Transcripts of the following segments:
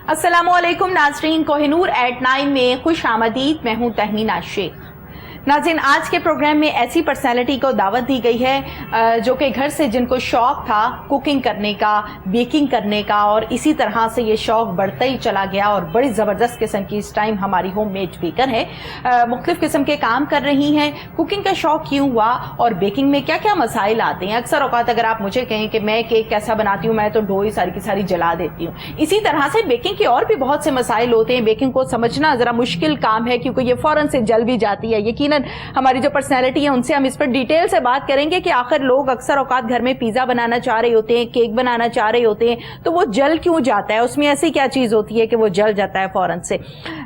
अस्सलामुअलैकुम नाज़रीन, कोहिनूर एट 9 में खुश आमदीद। मैं हूँ तहमीना शेख। नाज़रीन, आज के प्रोग्राम में ऐसी पर्सनैलिटी को दावत दी गई है जो कि घर से जिनको शौक़ था कुकिंग करने का, बेकिंग करने का, और इसी तरह से ये शौक़ बढ़ता ही चला गया और बड़ी ज़बरदस्त किस्म की इस टाइम हमारी होम मेड बेकर है। मुख्तलिफ़ किस्म के काम कर रही हैं। कुकिंग का शौक़ क्यों हुआ और बेकिंग में क्या क्या मसाइल आते हैं? अक्सर औक़ात अगर आप मुझे कहें कि मैं केक कैसा बनाती हूँ, मैं तो डो ही सारी की सारी जला देती हूँ। इसी तरह से बेकिंग के और भी बहुत से मसाइल होते हैं। बेकिंग को समझना ज़रा मुश्किल काम है क्योंकि ये फ़ौरन से जल भी जाती है। यकीनन हमारी जो पर्सनैलिटी है उनसे हम इस पर डिटेल से बात करेंगे कि आखिर लोग अक्सर औकात घर में पिज़्ज़ा बनाना चाह रहे होते हैं, केक बनाना चाह रहे होते हैं, तो वो जल क्यों जाता है? उसमें ऐसी क्या चीज़ होती है कि वो जल जाता है फ़ौरन से?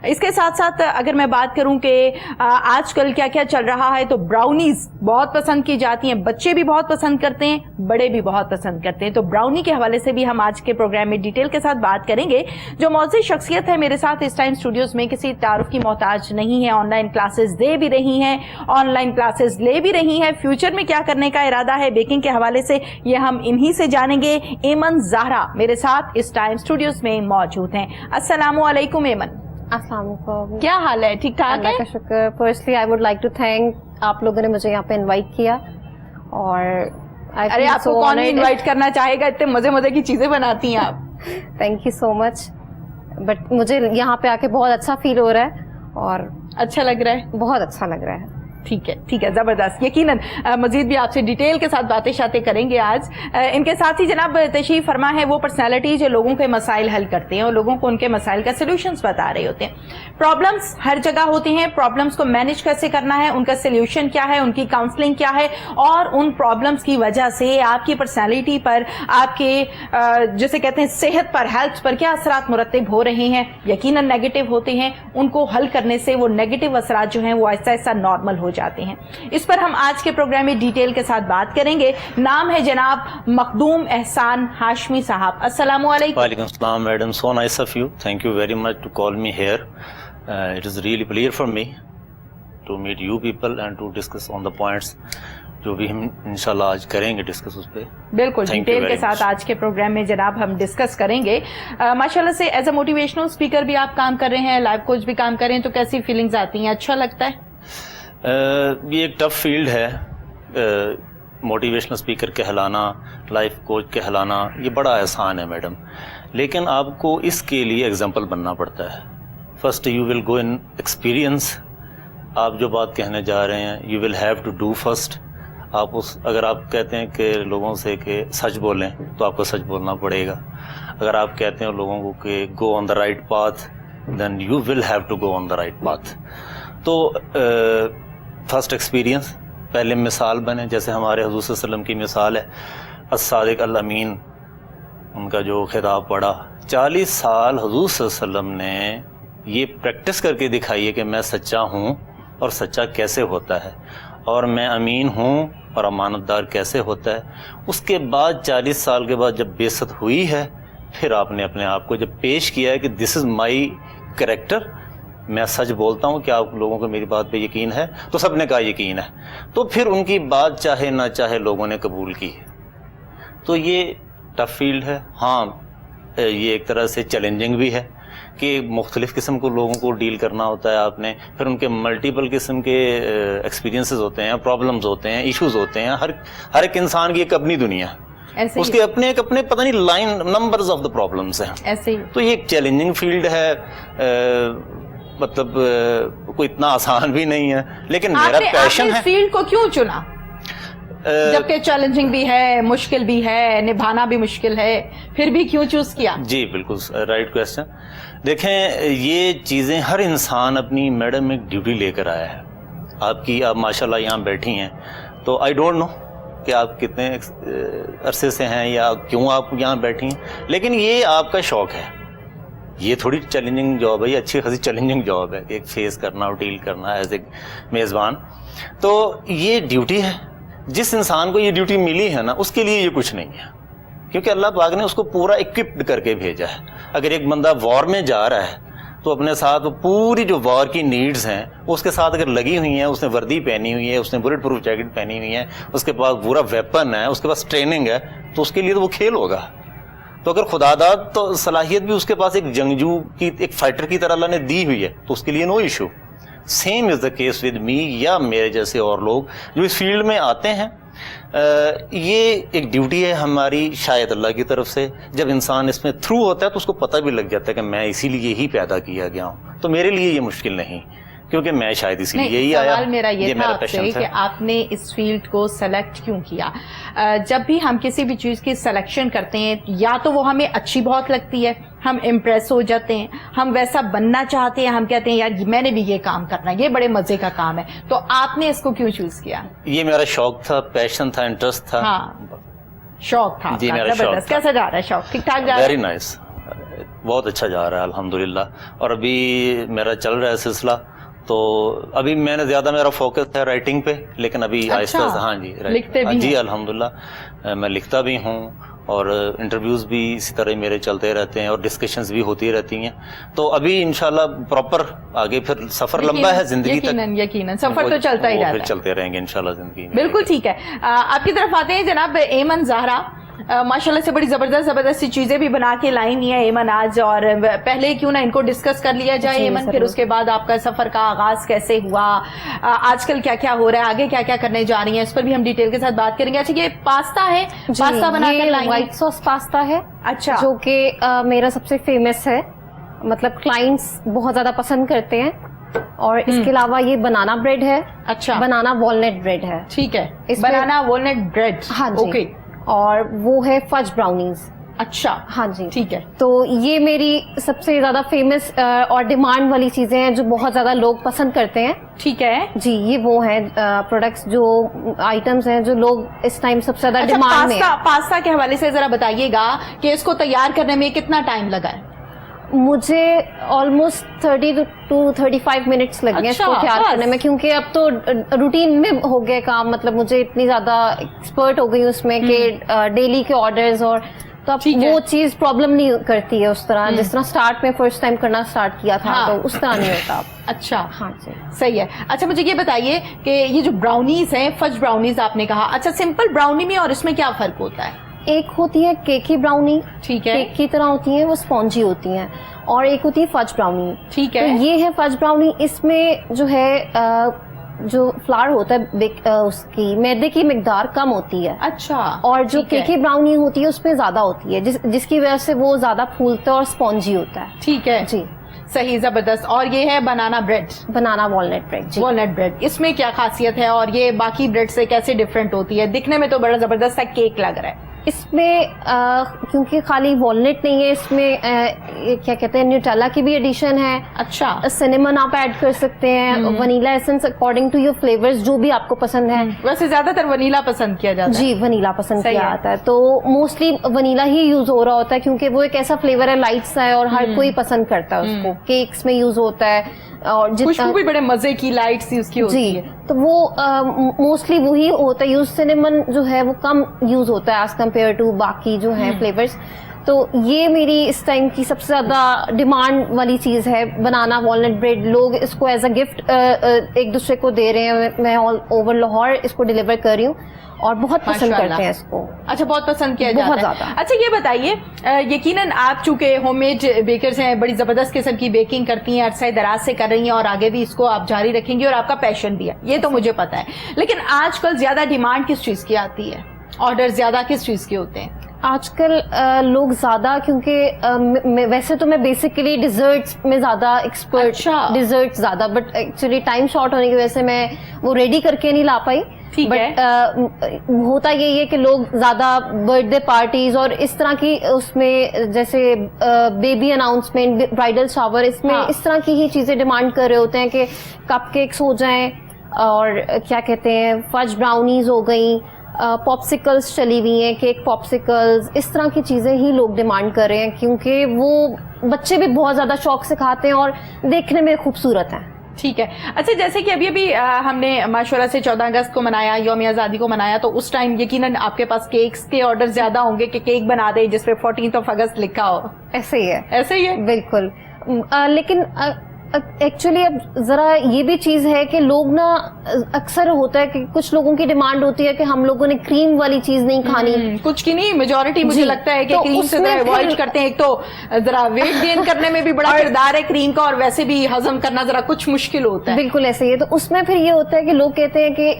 इसके साथ साथ अगर मैं बात करूं कि आजकल क्या क्या चल रहा है, तो ब्राउनीज़ बहुत पसंद की जाती हैं। बच्चे भी बहुत पसंद करते हैं, बड़े भी बहुत पसंद करते हैं। तो ब्राउनी के हवाले से भी हम आज के प्रोग्राम में डिटेल के साथ बात करेंगे। जो मौजूद शख्सियत है मेरे साथ इस टाइम स्टूडियोज़ में किसी तारुफ की मोहताज नहीं है। ऑनलाइन क्लासेस दे भी रही हैं, ऑनलाइन क्लासेस ले भी रही हैं। फ्यूचर में क्या करने का इरादा है बेकिंग के हवाले से, ये हम इन्हीं से जानेंगे। एमन ज़हरा मेरे साथ इस टाइम स्टूडियोज़ में मौजूद हैं। अस्सलामु अलैकुम एमन। अस्सलाम वालेकुम। क्या हाल है? ठीक ठाक है? अल्लाह का शुक्र। Firstly I would like to thank आप लोगों ने मुझे यहाँ पे इनवाइट किया। और अरे आपको कौन इनवाइट करना चाहेगा, इतने मजे मजे की चीजें बनाती हैं आप। Thank you so much. But मुझे यहाँ पे आके बहुत अच्छा फील हो रहा है और अच्छा लग रहा है, बहुत अच्छा लग रहा है। ठीक है, ज़बरदस्त। यकीनन मज़ीद भी आपसे डिटेल के साथ बातें शातें करेंगे आज। इनके साथ ही जनाब तशरीफ़ फरमा है वो पर्सनालिटी जो लोगों के मसाइल हल करते हैं और लोगों को उनके मसाइल का सलूशंस बता रहे होते हैं। प्रॉब्लम्स हर जगह होते हैं, प्रॉब्लम्स को मैनेज कैसे करना है, उनका सलूशन क्या है, उनकी काउंसलिंग क्या है, और उन प्रॉब्लम्स की वजह से आपकी पर्सनैलिटी पर, आपके जैसे कहते हैं सेहत पर, हेल्थ पर क्या असरात मुरतब हो रहे हैं। यकीनन नेगेटिव होते हैं, उनको हल करने से वो नेगेटिव असरात जो हैं वो ऐसा ऐसा नॉर्मल हो जाते हैं। इस पर हम आज के प्रोग्राम में डिटेल के साथ बात करेंगे। नाम है जनाब मखदूम एहसान हाशमी साहब। अस्सलामु अलैकुम। वालेकुम अस्सलाम madam, so nice of you, thank you very much to call me here. It is really pleasure for me to meet you people and to discuss on the points जो भी हम इंशाल्लाह आज करेंगे डिस्कस उस पर। बिल्कुल डिटेल के साथ आज के प्रोग्राम में जनाब हम डिस्कस करेंगे। माशाल्लाह से एज अ मोटिवेशनल स्पीकर भी आप काम कर रहे हैं, लाइफ कोच भी काम कर रहे हैं, तो कैसी फीलिंग्स आती हैं? अच्छा लगता है? ये एक टफ फील्ड है। मोटिवेशनल स्पीकर कहलाना, लाइफ कोच कहलाना, ये बड़ा आसान है मैडम, लेकिन आपको इसके लिए एग्जांपल बनना पड़ता है। First you will go in experience. आप जो बात कहने जा रहे हैं you will have to do first. आप अगर आप कहते हैं कि लोगों से कि सच बोलें तो आपको सच बोलना पड़ेगा। अगर आप कहते हैं लोगों को कि go on the right path, then you will have to go on the right path. तो फर्स्ट एक्सपीरियंस, पहले मिसाल बने, जैसे हमारे हुज़ूर सल्लल्लाहु अलैहि वसल्लम की मिसाल है अस्सादिक अल अमीन, उनका जो खिताब पढ़ा 40 साल हुज़ूर सल्लल्लाहु अलैहि वसल्लम ने ये प्रैक्टिस करके दिखाई है कि मैं सच्चा हूँ और सच्चा कैसे होता है, और मैं अमीन हूँ और अमानतदार कैसे होता है। उसके बाद 40 साल के बाद जब बेइज्जत हुई है, फिर आपने अपने आप को जब पेश किया है कि दिस इज़ माई कैरेक्टर, मैं सच बोलता हूँ, क्या आप लोगों को मेरी बात पे यकीन है? तो सब ने कहा यकीन है। तो फिर उनकी बात चाहे ना चाहे लोगों ने कबूल की। तो ये टफ फील्ड है। हाँ, ये एक तरह से चैलेंजिंग भी है कि मुख्तलिफ़ किस्म को लोगों को डील करना होता है आपने, फिर उनके मल्टीपल किस्म के एक्सपीरियंसेस होते हैं, प्रॉब्लम्स होते हैं, इश्यूज़ होते हैं। हर एक इंसान की एक अपनी दुनिया, उसके अपने पता नहीं line numbers of the problems हैं ऐसे ही। तो ये एक चैलेंजिंग फील्ड है। मतलब कोई इतना आसान भी नहीं है, लेकिन मेरा पैशन है। फील्ड को क्यों चुना जबकि चैलेंजिंग भी है, मुश्किल भी है, निभाना भी मुश्किल है, फिर भी क्यों चूज किया? जी बिल्कुल राइट क्वेश्चन। देखें, ये चीज़ें हर इंसान अपनी मैडम एक ड्यूटी लेकर आया है। आप माशाल्लाह यहाँ बैठी हैं, तो आई डोंट नो कि आप कितने अरसे से हैं या क्यों आप यहाँ बैठी हैं, लेकिन ये आपका शौक़ है। ये थोड़ी चैलेंजिंग जॉब है, ये अच्छी खासी चैलेंजिंग जॉब है, एक फेस करना और डील करना एज ए मेज़बान। तो ये ड्यूटी है। जिस इंसान को ये ड्यूटी मिली है ना, उसके लिए ये कुछ नहीं है, क्योंकि अल्लाह पाक ने उसको पूरा इक्विप्ड करके भेजा है। अगर एक बंदा वॉर में जा रहा है तो अपने साथ पूरी जो वॉर की नीड्स हैं उसके साथ अगर लगी हुई हैं, उसने वर्दी पहनी हुई है, उसने बुलेट प्रूफ जैकेट पहनी हुई है, उसके पास पूरा वेपन है, उसके पास ट्रेनिंग है, तो उसके लिए तो वो खेल होगा। تو اگر خداداد تو صلاحیت بھی اس کے پاس ایک جنگجو کی ایک فائٹر کی طرح اللہ نے دی ہوئی ہے تو اس کے لیے no issue. Same is the case with me یا میرے جیسے اور لوگ جو اس فیلڈ میں آتے ہیں. یہ ایک ڈیوٹی ہے ہماری شاید اللہ کی طرف سے. جب انسان اس میں تھرو ہوتا ہے تو اس کو پتہ بھی لگ جاتا ہے کہ میں اسی لیے ہی پیدا کیا گیا ہوں. تو میرے لیے یہ مشکل نہیں کیونکہ میں شاید اسی لیے ہی آیا. سوال میرا یہ تھا آپ سے کہ آپ نے اس فیلڈ کو سلیکٹ کیوں کیا. جب بھی ہم کسی بھی چیز کی سلیکشن کرتے ہیں یا تو وہ ہمیں اچھی بہت لگتی ہے, ہم امپریس ہو جاتے ہیں, ہم ویسا بننا چاہتے ہیں, ہم کہتے ہیں یار میں نے بھی یہ کام کرنا ہے, یہ بڑے مزے کا کام ہے, تو آپ نے اس کو کیوں چوز کیا؟ یہ میرا شوق تھا, پیشن تھا, انٹرسٹ تھا. ہاں شوق تھا جی میرا شوق. کیسا جا رہا ہے شوق؟ ٹھیک ٹھاک جا رہا ہے؟ ویری نائس, بہت اچھا جا رہا ہے الحمدللہ. اور ابھی میرا چل رہا ہے سلسلہ, تو ابھی میں نے زیادہ میرا فوکس ہے رائٹنگ پہ, لیکن ابھی آہستہ سے. ہاں جی لکھتے بھی جی الحمدللہ میں لکھتا بھی ہوں, اور انٹرویوز بھی اسی طرح میرے چلتے رہتے ہیں, اور ڈسکشنز بھی ہوتی رہتی ہیں. تو ابھی انشاءاللہ پراپر آگے پھر سفر لمبا ہے زندگی تک, یقیناً سفر تو چلتا ہی رہتا ہے, پھر چلتے رہیں گے انشاءاللہ زندگی میں. بالکل ٹھیک ہے. آپ کی طرف آتے ہیں جناب ایمن زہرا. ماشاءاللہ سے بڑی زبردست سی چیزیں بھی بنا کے لائی ہوئی ہیں ایمن آج, اور پہلے کیوں نہ ان کو ڈسکس کر لیا جائے ایمن, پھر اس کے بعد آپ کا سفر کا آغاز کیسے ہوا, آج کل کیا کیا ہو رہا ہے, آگے کیا کیا کرنے جا رہی ہیں, اس پر بھی ہم ڈیٹیل کے ساتھ بات کریں گے. اچھا یہ پاستا ہے, پاستا بنا کر لائی, وائٹ سوس پاستا ہے. اچھا, جو کہ میرا سب سے فیمس ہے, مطلب کلائنٹس بہت زیادہ پسند کرتے ہیں. اور اس کے علاوہ یہ بنانا بریڈ ہے. اچھا, بنانا والنٹ بریڈ ہے. ٹھیک ہے, بنانا والنٹ بریڈ. ہاں جی. اور وہ ہے فج براؤنیز. اچھا ہاں جی ٹھیک ہے. تو یہ میری سب سے زیادہ فیمس اور ڈیمانڈ والی چیزیں ہیں جو بہت زیادہ لوگ پسند کرتے ہیں. ٹھیک ہے جی, یہ وہ ہیں پروڈکٹس جو آئٹمس ہیں جو لوگ اس ٹائم سب سے زیادہ ڈیمانڈ میں. پاستا کے حوالے سے ذرا بتائیے گا کہ اس کو تیار کرنے میں کتنا ٹائم لگا ہے؟ مجھے آلموسٹ 30 to 35 منٹس لگ گئے اس کو تیار کرنے میں, کیونکہ اب تو روٹین میں ہو گئے کام. مطلب مجھے اتنی زیادہ ایکسپرٹ ہو گئی اس میں کہ ڈیلی کے آرڈرز, اور تو اب وہ چیز پرابلم نہیں کرتی ہے اس طرح جس طرح اسٹارٹ میں فرسٹ ٹائم کرنا اسٹارٹ کیا تھا, تو اس طرح نہیں ہوتا اب. اچھا ہاں جی صحیح ہے. اچھا مجھے یہ بتائیے کہ یہ جو براؤنیز ہیں, فج براؤنیز آپ نے کہا, اچھا سمپل براؤنی میں اور اس میں کیا فرق ہوتا ہے؟ ایک ہوتی ہے کیکی براؤنی, ٹھیک ہے, کیک کی طرح ہوتی ہیں, وہ اسپونجی ہوتی ہیں. اور ایک ہوتی ہے فج براؤنی. ٹھیک ہے, تو یہ ہے فج براؤنی. اس میں جو ہے جو فلاور ہوتا ہے اس کی میدے کی مقدار کم ہوتی ہے. اچھا. اور جو کیکی براؤنی ہوتی ہے اس میں زیادہ ہوتی ہے, جس کی وجہ سے وہ زیادہ پھولتا ہے اور اسپونجی ہوتا ہے. ٹھیک ہے جی صحیح, زبردست. اور یہ ہے بنانا بریڈ, بنانا والنٹ بریڈ. والنٹ بریڈ, اس میں کیا خاصیت ہے اور یہ باقی بریڈ سے کیسے ڈفرینٹ ہوتی ہے؟ دکھنے میں تو بڑا زبردست سا کیک لگ رہا ہے. اس میں کیونکہ خالی والنٹ نہیں ہے, اس میں کیا کہتے ہیں نیوٹیلا کی بھی ایڈیشن ہے. اچھا, سنیمن آپ ایڈ کر سکتے ہیں, vanilla essence according to your flavours جو بھی آپ کو پسند ہے. ویسے زیادہ تر ونیلا پسند کیا جاتا ہے. جی ونیلا پسند کیا جاتا ہے, تو موسٹلی ونیلا ہی یوز ہو رہا ہوتا ہے کیونکہ وہ ایک ایسا فلیور ہے لائٹ سا ہے اور ہر کوئی پسند کرتا ہے اس کو. کیکس میں یوز ہوتا ہے, اور خوشبو بھی بڑے مزے کی لائٹ سی اس کی ہوتی ہے. تو وہ موسٹلی وہی ہوتا ہے یوز. سنیمن جو ہے وہ کم یوز ہوتا ہے ایز کمپیئر ٹو باقی جو ہیں فلیورز. تو یہ میری اس ٹائم کی سب سے زیادہ ڈیمانڈ والی چیز ہے, بنانا والنٹ بریڈ. لوگ اس کو ایز اے گفٹ ایک دوسرے کو دے رہے ہیں. میں آل اوور لاہور اس کو ڈیلیور کر رہی ہوں اور بہت پسند کرتے ہیں اس کو. اچھا بہت پسند کیا جاتا ہے, بہت زیادہ. اچھا یہ بتائیے, یقیناً آپ چونکہ ہوم میڈ بیکرز ہیں, بڑی زبردست قسم کی بیکنگ کرتی ہیں, عرصہ دراز سے کر رہی ہیں, اور آگے بھی اس کو آپ جاری رکھیں گی, اور آپ کا پیشن بھی ہے, یہ تو مجھے پتا ہے. لیکن آج کل زیادہ ڈیمانڈ کس چیز کی آتی ہے, آرڈر زیادہ کس چیز کے ہوتے ہیں آج کل؟ لوگ زیادہ, کیونکہ ویسے تو میں بیسیکلی ڈیزرٹس میں زیادہ ایکسپرٹ, ڈیزرٹس زیادہ, بٹ ایکچولی ٹائم شارٹ ہونے کی وجہ سے میں وہ ریڈی کر کے نہیں لا پائی. بٹ ہوتا یہی ہے کہ لوگ زیادہ برتھ ڈے پارٹیز اور اس طرح کی, اس میں جیسے بیبی اناؤنسمنٹ, برائڈل شاور, اس میں اس طرح کی ہی چیزیں ڈیمانڈ کر رہے ہوتے ہیں کہ کپ کیکس ہو جائیں, اور کیا کہتے ہیں فج براؤنیز ہو گئیں, پاپسیکلز چلی ہوئی ہیں, کیک پاپسیکلز, اس طرح کی چیزیں ہی لوگ ڈیمانڈ کر رہے ہیں کیونکہ وہ بچے بھی بہت زیادہ شوق سے کھاتے ہیں اور دیکھنے میں خوبصورت ہیں. ٹھیک ہے. اچھا جیسے کہ ابھی ہم نے ماشاءاللہ سے 14 اگست کو منایا, یوم آزادی کو منایا, تو اس ٹائم یقیناً آپ کے پاس کیکس کے آرڈر زیادہ ہوں گے کہ کیک بنا دے جس پہ 14 اگست لکھا ہو. ایسے ہی ہے. ایسے ہی ہے بالکل. لیکن एक्चुअली अब जरा ये भी चीज है कि लोग ना अक्सर होता है कि कुछ लोगों की डिमांड होती है कि हम लोगों ने क्रीम वाली चीज नहीं खानी, कुछ की नहीं, मेजोरिटी मुझे जी, लगता है कि तो क्रीम से उसमें अवॉइड फिर- करते हैं। एक तो जरा वेट गेन करने में भी बड़ा किरदार है क्रीम का, और वैसे भी हजम करना जरा कुछ मुश्किल होता है। बिल्कुल ऐसे ही है। तो उसमें फिर ये होता है कि लोग कहते हैं कि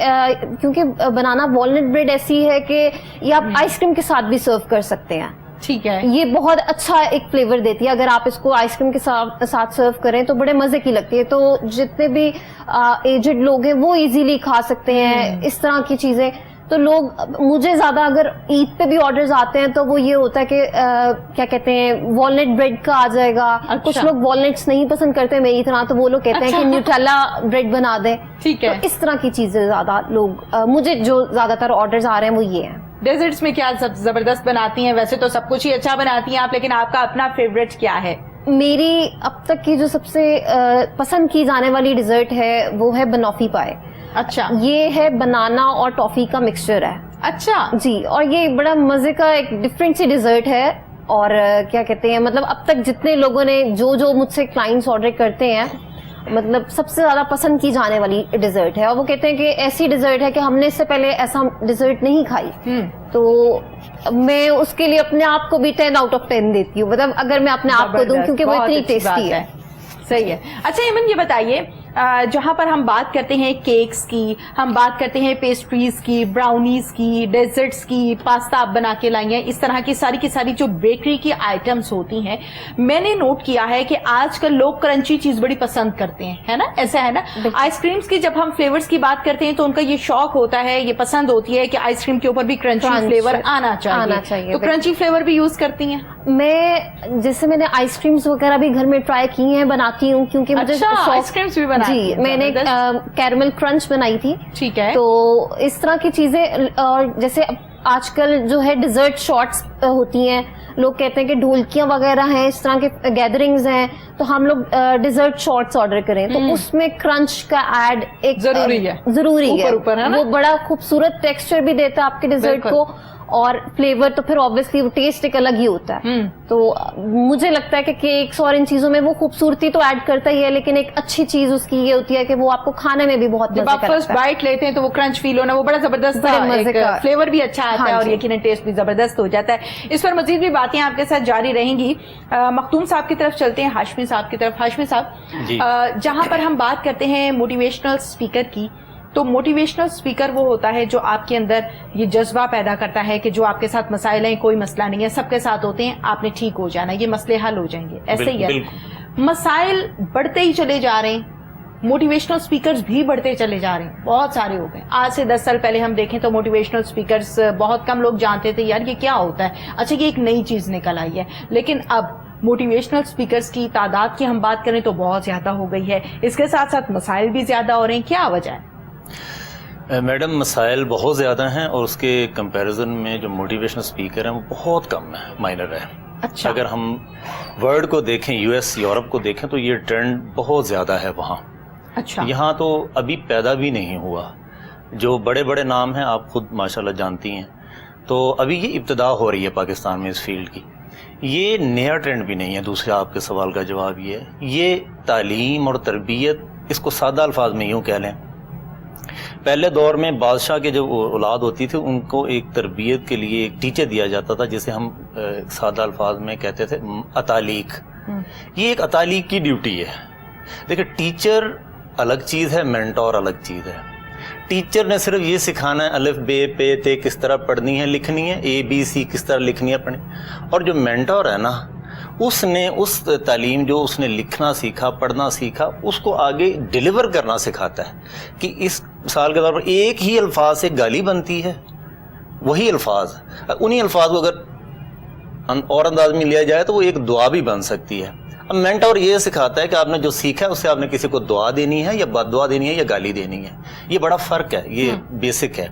क्योंकि बनाना वॉलनट ब्रेड ऐसी है कि ये आप आइसक्रीम के साथ भी सर्व कर सकते हैं, ठीक है, ये बहुत अच्छा एक फ्लेवर देती है। अगर आप इसको आइसक्रीम के साथ सर्व करें तो बड़े मजे की लगती है। तो जितने भी एजेड लोग हैं वो इजीली खा सकते हैं इस तरह की चीजें। तो लोग, मुझे ज्यादा अगर ईद पे भी ऑर्डर्स आते हैं तो वो ये होता है कि क्या कहते हैं, वॉलनट ब्रेड का आ जाएगा। अच्छा। कुछ लोग वॉलनट्स नहीं पसंद करते मेरी तरह, तो वो लोग कहते हैं कि न्यूटेला ब्रेड बना दें। ठीक है। तो इस तरह की चीजें ज्यादा लोग, मुझे जो ज्यादातर ऑर्डर्स आ रहे हैं वो ये हैं। डेजर्ट्स में क्या सब जबरदस्त बनाती हैं? वैसे तो सब कुछ ही अच्छा बनाती हैं आप, लेकिन आपका अपना फेवरेट क्या है? मेरी अब तक की जो सबसे पसंद की जाने वाली डिजर्ट है वो है बनॉफी पाए। अच्छा, ये है बनाना और टॉफी का मिक्सचर है अच्छा, जी, और ये बड़ा मजे का एक डिफरेंट सी डिजर्ट है। और क्या कहते हैं, मतलब अब तक जितने लोगों ने जो मुझसे क्लाइंट्स ऑर्डर करते हैं, मतलब सबसे ज्यादा पसंद की जाने वाली डिजर्ट है। और वो कहते हैं कि ऐसी डिजर्ट है कि हमने इससे पहले ऐसा डिजर्ट नहीं खाई। तो मैं उसके लिए अपने आप को भी 10 out of 10 देती हूँ, मतलब अगर मैं अपने आप को दूं, क्योंकि वो बहुत इतनी अच्छी बात टेस्टी है। सही है। अच्छा इमन, ये बताइए, जहां पर हम बात करते हैं केक्स की, हम बात करते हैं पेस्ट्रीज की, ब्राउनीज की, डेजर्ट्स की, पास्ता आप बना के लाई हैं, इस तरह की सारी जो बेकरी की आइटम्स होती हैं, मैंने नोट किया है कि आजकल लोग क्रंची चीज बड़ी पसंद करते हैं, है ना? ऐसा है ना? आइसक्रीम्स की जब हम फ्लेवर्स की बात करते हैं तो उनका ये शौक होता है, ये पसंद होती है कि आइसक्रीम के ऊपर भी क्रंची फ्लेवर आना चाहिए। तो क्रंची फ्लेवर भी यूज करती हैं? मैं जैसे मैंने आइसक्रीम्स वगैरह भी घर में ट्राई की हैं, बनाती हूँ, क्योंकि मुझे अच्छा, आइसक्रीम्स भी बनाती जी, हैं, मैंने कैरमल क्रंच बनाई थी। ठीक है। तो इस तरह की चीजें, और जैसे आजकल जो है डिजर्ट शॉट्स होती हैं, लोग कहते हैं कि ढोलकियां वगैरह हैं, इस तरह के गैदरिंग्स हैं, तो हम लोग डिजर्ट शॉट्स ऑर्डर करें तो उसमें क्रंच का ऐड एक जरूरी है, ऊपर है ना? वो बड़ा खूबसूरत टेक्सचर भी देता है आपके डिजर्ट को, और फ्लेवर तो फिर ऑब्वियसली वो टेस्ट एक अलग ही होता है। तो मुझे लगता है कि केक्स और इन चीजों में वो खूबसूरती तो ऐड करता ही है, लेकिन एक अच्छी चीज उसकी ये होती है कि वो आपको खाने में भी बहुत मजे जब आप फर्स्ट बाइट लेते हैं तो वो क्रंच फील होना, वो बड़ा जबरदस्त, फ्लेवर भी अच्छा आता है और यकीनन टेस्ट भी जबरदस्त हो जाता है। इस पर मजीद भी बातें आपके साथ जारी रहेंगी। मखदूम साहब की तरफ चलते हैं, हाशमी साहब की तरफ। हाशमी साहब, जहां पर हम बात करते हैं मोटिवेशनल स्पीकर की, तो मोटिवेशनल स्पीकर वो होता है जो आपके अंदर ये जज्बा पैदा करता है कि जो आपके साथ मसाइल हैं, कोई मसला नहीं है, सबके साथ होते हैं, आपने ठीक हो जाना, ये मसले हल हो जाएंगे, ऐसे ही है। मसाइल बढ़ते ही चले जा रहे हैं, मोटिवेशनल स्पीकर्स भी बढ़ते चले जा रहे हैं, बहुत सारे हो गए। आज से 10 साल पहले हम देखें तो मोटिवेशनल स्पीकर्स बहुत कम लोग जानते थे, यार ये क्या होता है, अच्छा ये एक नई चीज निकल आई है। लेकिन अब मोटिवेशनल स्पीकर्स की तादाद की हम बात करें तो बहुत ज्यादा हो गई है, इसके साथ साथ मसाइल भी ज्यादा हो रहे हैं, क्या वजह है? मैडम, मसाइल बहुत ज़्यादा हैं और उसके कंपैरिजन में जो मोटिवेशनल स्पीकर हैं वो बहुत कम है, माइनर है। अच्छा, अगर हम वर्ल्ड को देखें, यूएस यूरोप को देखें, तो ये ट्रेंड बहुत ज़्यादा है वहाँ। अच्छा, यहाँ तो अभी पैदा भी नहीं हुआ। जो बड़े बड़े नाम हैं आप खुद माशाल्लाह जानती हैं, तो अभी ये इब्तदा हो रही है पाकिस्तान में इस फील्ड की। ये नया ट्रेंड भी नहीं है। दूसरे आपके सवाल का जवाब ये है, ये तालीम और तरबियत, इसको सादा अल्फाज में यूँ कह लें, पहले दौर में बादशाह के जो औलाद होती थी उनको एक तरबियत के लिए एक टीचर दिया जाता था, जिसे हम सादा अल्फाज में कहते थे अतालीक। ये एक अतालीक की ड्यूटी है। देखिए, टीचर अलग चीज़ है, मेंटोर अलग चीज़ है। टीचर ने सिर्फ ये सिखाना है अलिफ बे पे ते किस तरह पढ़नी है लिखनी है, ABC किस तरह लिखनी है पढ़नी। और जो मेंटोर है ना, उसने उस तालीम जो उसने लिखना सीखा, पढ़ना सीखा, उसको आगे डिलीवर करना सिखाता है कि इस साल के तौर पर एक ही अल्फाज से गाली बनती है, वही अल्फाज, उन्हीं अल्फाज को अगर और अंदाज में लिया जाए तो वो एक दुआ भी बन सकती है। अब मेंटोर ये सिखाता है कि आपने जो सीखा है उससे आपने किसी को दुआ देनी है या बददुआ देनी है या गाली देनी है। ये बड़ा फर्क है, ये बेसिक है।